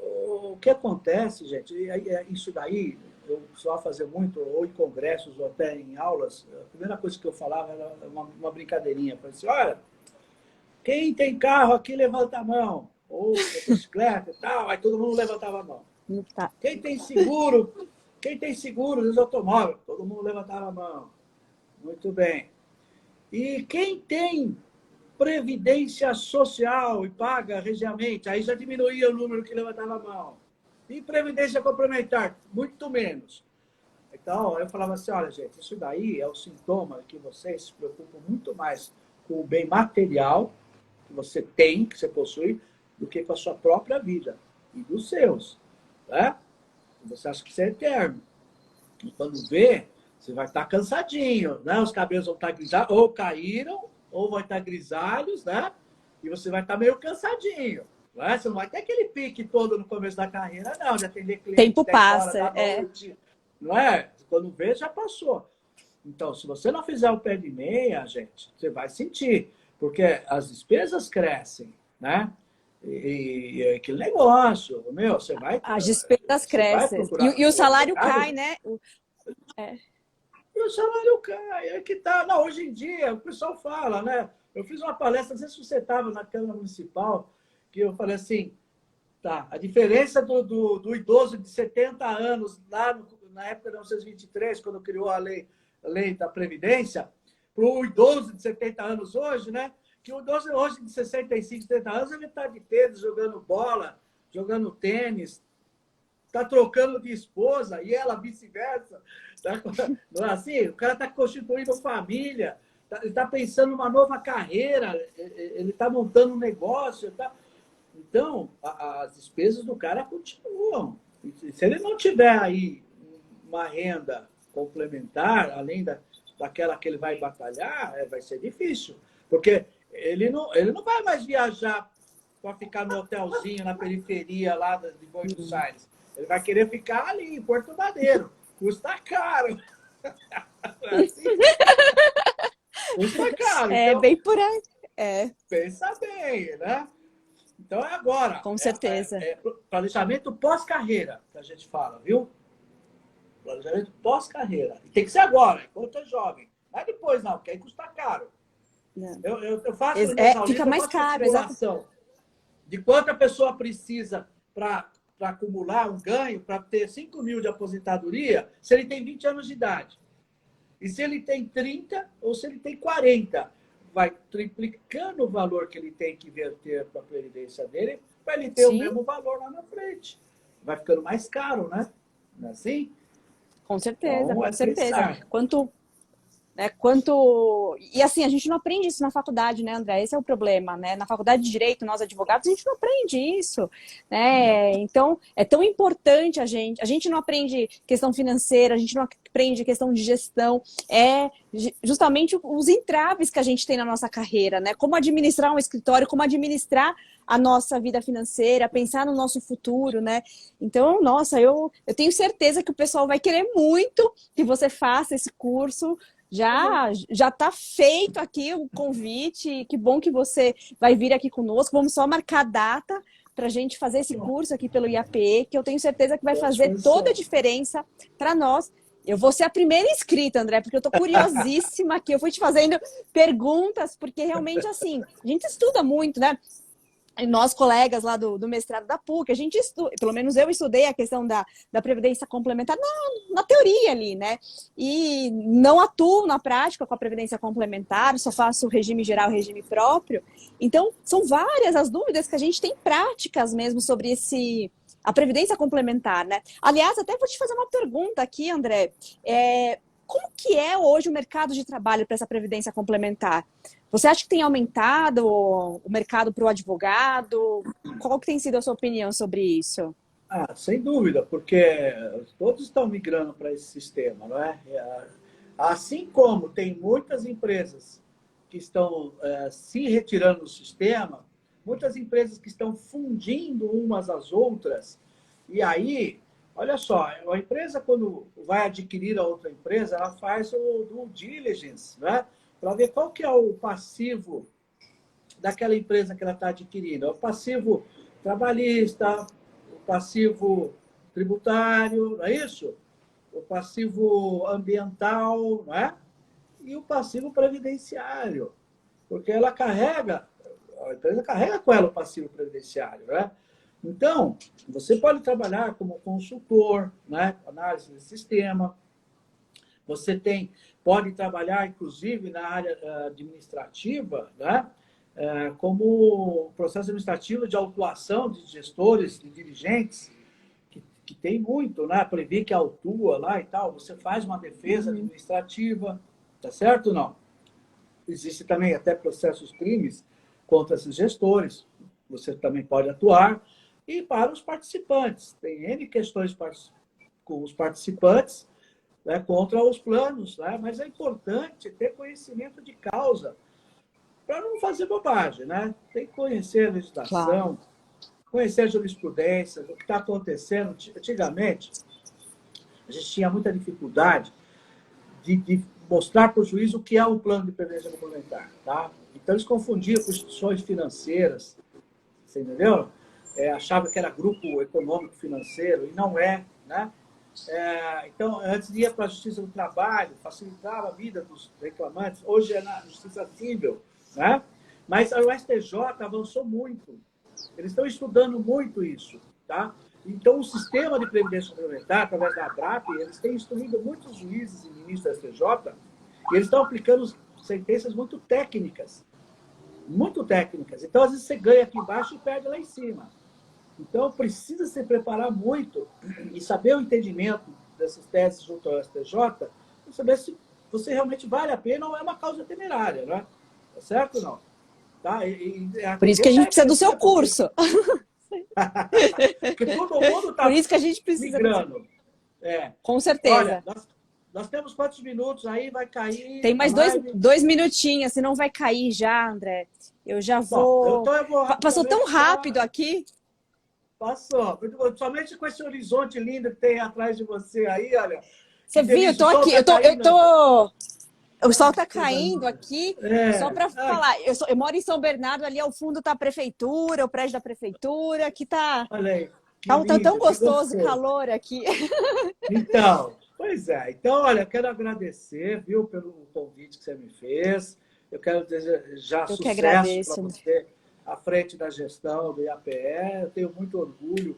[SPEAKER 2] o que acontece, gente, isso daí, eu só fazer muito, ou em congressos, ou até em aulas, a primeira coisa que eu falava era uma brincadeirinha. Eu falei assim, olha, quem tem carro aqui, levanta a mão. Ou motocicleta e tal, aí todo mundo levantava a mão.
[SPEAKER 1] Tá.
[SPEAKER 2] Quem tem seguro dos automóveis? Todo mundo levantava a mão. Muito bem. E quem tem previdência social e paga regiamente? Aí já diminuía o número que levantava a mão. E previdência complementar? Muito menos. Então, eu falava assim, olha, gente, isso daí é o sintoma que vocês se preocupam muito mais com o bem material que você tem, que você possui, do que com a sua própria vida e dos seus. Né? Você acha que isso é eterno. E quando vê, você vai estar cansadinho, né? Os cabelos vão estar grisalhos, ou caíram, ou vão estar grisalhos, né? E você vai estar meio cansadinho. Né? Você não vai ter aquele pique todo no começo da carreira, não, de atender cliente
[SPEAKER 1] Tempo
[SPEAKER 2] 10 horas
[SPEAKER 1] passa,
[SPEAKER 2] da noite. Não é? Quando vê, já passou. Então, se você não fizer o pé de meia, gente, você vai sentir. Porque as despesas crescem, né? E aquele negócio, meu, você vai...
[SPEAKER 1] As despesas crescem. E o salário cai, né?
[SPEAKER 2] E o salário cai, é que tá. Não, hoje em dia, o pessoal fala, né? Eu fiz uma palestra, não sei se você estava na Câmara Municipal, que eu falei assim, tá, a diferença do idoso de 70 anos, lá na época de 1923, quando criou a lei da Previdência, para o idoso de 70 anos hoje, né? Que o idoso hoje de 65, 70 anos, ele está de tênis, jogando bola, jogando tênis, está trocando de esposa e ela vice-versa. Tá? Não é assim? O cara está constituindo família, ele está pensando numa nova carreira, ele está montando um negócio. Tá? Então, as despesas do cara continuam. E se ele não tiver aí uma renda complementar, além daquela que ele vai batalhar, vai ser difícil. Porque ele não vai mais viajar para ficar no hotelzinho na periferia lá de Buenos Aires. Ele vai querer ficar ali, em Porto Madeiro. Custa caro. É assim? Custa caro.
[SPEAKER 1] É
[SPEAKER 2] então,
[SPEAKER 1] bem por aí.
[SPEAKER 2] Pensa bem, né? Então é agora.
[SPEAKER 1] Com certeza.
[SPEAKER 2] Planejamento pós-carreira, que a gente fala, viu? Planejamento pós-carreira. E tem que ser agora, enquanto é jovem. Não é depois, não, porque aí custa caro. Eu faço
[SPEAKER 1] fica mais caro,
[SPEAKER 2] exato. De quanto a pessoa precisa para acumular um ganho, para ter 5 mil de aposentadoria, se ele tem 20 anos de idade. E se ele tem 30 ou se ele tem 40. Vai triplicando o valor que ele tem que verter para a previdência dele, para ele ter o mesmo valor lá na frente. Vai ficando mais caro, né? Não é assim?
[SPEAKER 1] Com certeza,
[SPEAKER 2] então,
[SPEAKER 1] com certeza. E assim, a gente não aprende isso na faculdade, né, André? Esse é o problema, né? Na faculdade de Direito, nós advogados, a gente não aprende isso, né? Então, é tão importante a gente não aprende questão financeira, a gente não aprende questão de gestão, justamente os entraves que a gente tem na nossa carreira, né? Como administrar um escritório, como administrar a nossa vida financeira, pensar no nosso futuro, né? Então, nossa, eu tenho certeza que o pessoal vai querer muito que você faça esse curso. Já está feito aqui o convite. Que bom que você vai vir aqui conosco. Vamos só marcar a data para a gente fazer esse curso aqui pelo IAPE, que eu tenho certeza que vai fazer toda a diferença para nós. Eu vou ser a primeira inscrita, André, porque eu estou curiosíssima aqui. Eu fui te fazendo perguntas, porque realmente, assim, a gente estuda muito, né? Nós, colegas lá do mestrado da PUC, a gente estuda, pelo menos eu estudei a questão da Previdência Complementar na teoria ali, né? E não atuo na prática com a Previdência Complementar, só faço regime geral, regime próprio. Então, são várias as dúvidas que a gente tem práticas mesmo sobre a Previdência Complementar, né? Aliás, até vou te fazer uma pergunta aqui, André. Como que é hoje o mercado de trabalho para essa Previdência Complementar? Você acha que tem aumentado o mercado para o advogado? Qual que tem sido a sua opinião sobre isso?
[SPEAKER 2] Sem dúvida, porque todos estão migrando para esse sistema, não é? Assim como tem muitas empresas que estão se retirando do sistema, muitas empresas que estão fundindo umas às outras, e aí, olha só, a empresa quando vai adquirir a outra empresa, ela faz o due diligence, né? Para ver qual que é o passivo daquela empresa que ela está adquirindo. É o passivo trabalhista, o passivo tributário, não é isso? O passivo ambiental, não é? E o passivo previdenciário, porque ela carrega, a empresa carrega com ela o passivo previdenciário, né? Então, você pode trabalhar como consultor, né? Análise de sistema. Você pode trabalhar, inclusive, na área administrativa, né? Como processo administrativo de autuação de gestores, de dirigentes, que tem muito, né? Prever que autua lá e tal. Você faz uma defesa administrativa, tá certo ou não? Existe também até processos crimes contra esses gestores. Você também pode atuar. E para os participantes, tem N questões com os participantes, né, contra os planos, né? Mas é importante ter conhecimento de causa para não fazer bobagem, né? Tem que conhecer a legislação,
[SPEAKER 1] Claro.
[SPEAKER 2] conhecer a jurisprudência, o que está acontecendo. Antigamente, a gente tinha muita dificuldade de mostrar para o juiz o que é um plano de previdência complementar, tá? Então, eles confundiam com instituições financeiras, você entendeu? Achava que era grupo econômico financeiro, e não é, né? Então, antes de ir para a Justiça do Trabalho, facilitava a vida dos reclamantes, hoje é na Justiça Civil, né? Mas o STJ avançou muito. Eles estão estudando muito isso, tá? Então, o sistema de previdência complementar, através da ABRAP, eles têm instruído muitos juízes e ministros da STJ, e eles estão aplicando sentenças muito técnicas. Muito técnicas. Então, às vezes, você ganha aqui embaixo e perde lá em cima. Então, precisa se preparar muito e saber o entendimento dessas teses junto ao STJ, para saber se você realmente vale a pena ou é uma causa temerária, né? Tá certo ou não? Tá?
[SPEAKER 1] Por isso que a gente precisa do seu curso.
[SPEAKER 2] Porque todo mundo está
[SPEAKER 1] Por isso que a gente precisa
[SPEAKER 2] migrando.
[SPEAKER 1] Com certeza.
[SPEAKER 2] Olha, nós temos quantos minutos aí? Vai cair.
[SPEAKER 1] Tem mais dois minutinhos, senão vai cair já, André. Eu já vou.
[SPEAKER 2] Bom, eu vou
[SPEAKER 1] Passou tão rápido aqui.
[SPEAKER 2] Passou. Somente com esse horizonte lindo que tem atrás de você aí, olha.
[SPEAKER 1] Você viu? Eu tô aqui. O sol tá caindo aqui. Só para falar, eu moro em São Bernardo, ali ao fundo tá a prefeitura, o prédio da prefeitura, que tá.
[SPEAKER 2] Olha aí.
[SPEAKER 1] Tá tão gostoso o calor aqui.
[SPEAKER 2] Então, pois é. Então, olha, eu quero agradecer, viu, pelo convite que você me fez. Eu quero desejar sucesso para você à frente da gestão do IAPE. Eu tenho muito orgulho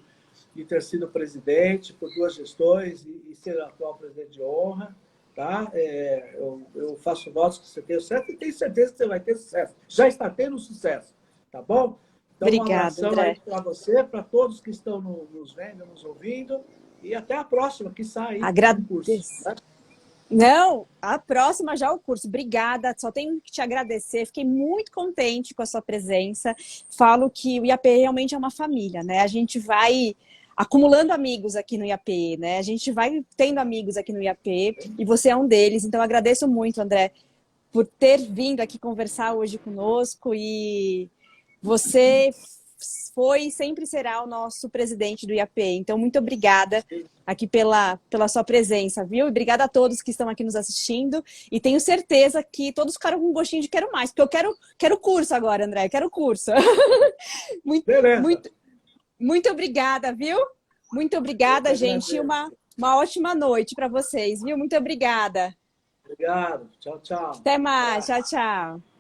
[SPEAKER 2] de ter sido presidente por 2 gestões e ser atual presidente de honra. Tá? Eu faço votos que você tenha sucesso e tenho certeza que você vai ter sucesso. Já está tendo sucesso, tá bom? Então,
[SPEAKER 1] obrigada,
[SPEAKER 2] um abração para você, para todos que estão nos vendo, nos ouvindo. E até a próxima, que sai.
[SPEAKER 1] Agradeço. Tá? Não, a próxima já é o curso. Obrigada, só tenho que te agradecer. Fiquei muito contente com a sua presença. Falo que o IAPE realmente é uma família, né? A gente vai acumulando amigos aqui no IAPE, né? A gente vai tendo amigos aqui no IAPE e você é um deles. Então, eu agradeço muito, André, por ter vindo aqui conversar hoje conosco e você foi e sempre será o nosso presidente do IAPE. Então, muito obrigada aqui pela sua presença, viu? E obrigada a todos que estão aqui nos assistindo. E tenho certeza que todos ficaram com um gostinho de quero mais, porque eu quero curso agora, André, quero curso. Muito obrigada, viu? Muito obrigada, gente. Uma ótima noite para vocês, viu? Muito obrigada.
[SPEAKER 2] Obrigado. Tchau, tchau.
[SPEAKER 1] Até mais. Tchau, tchau.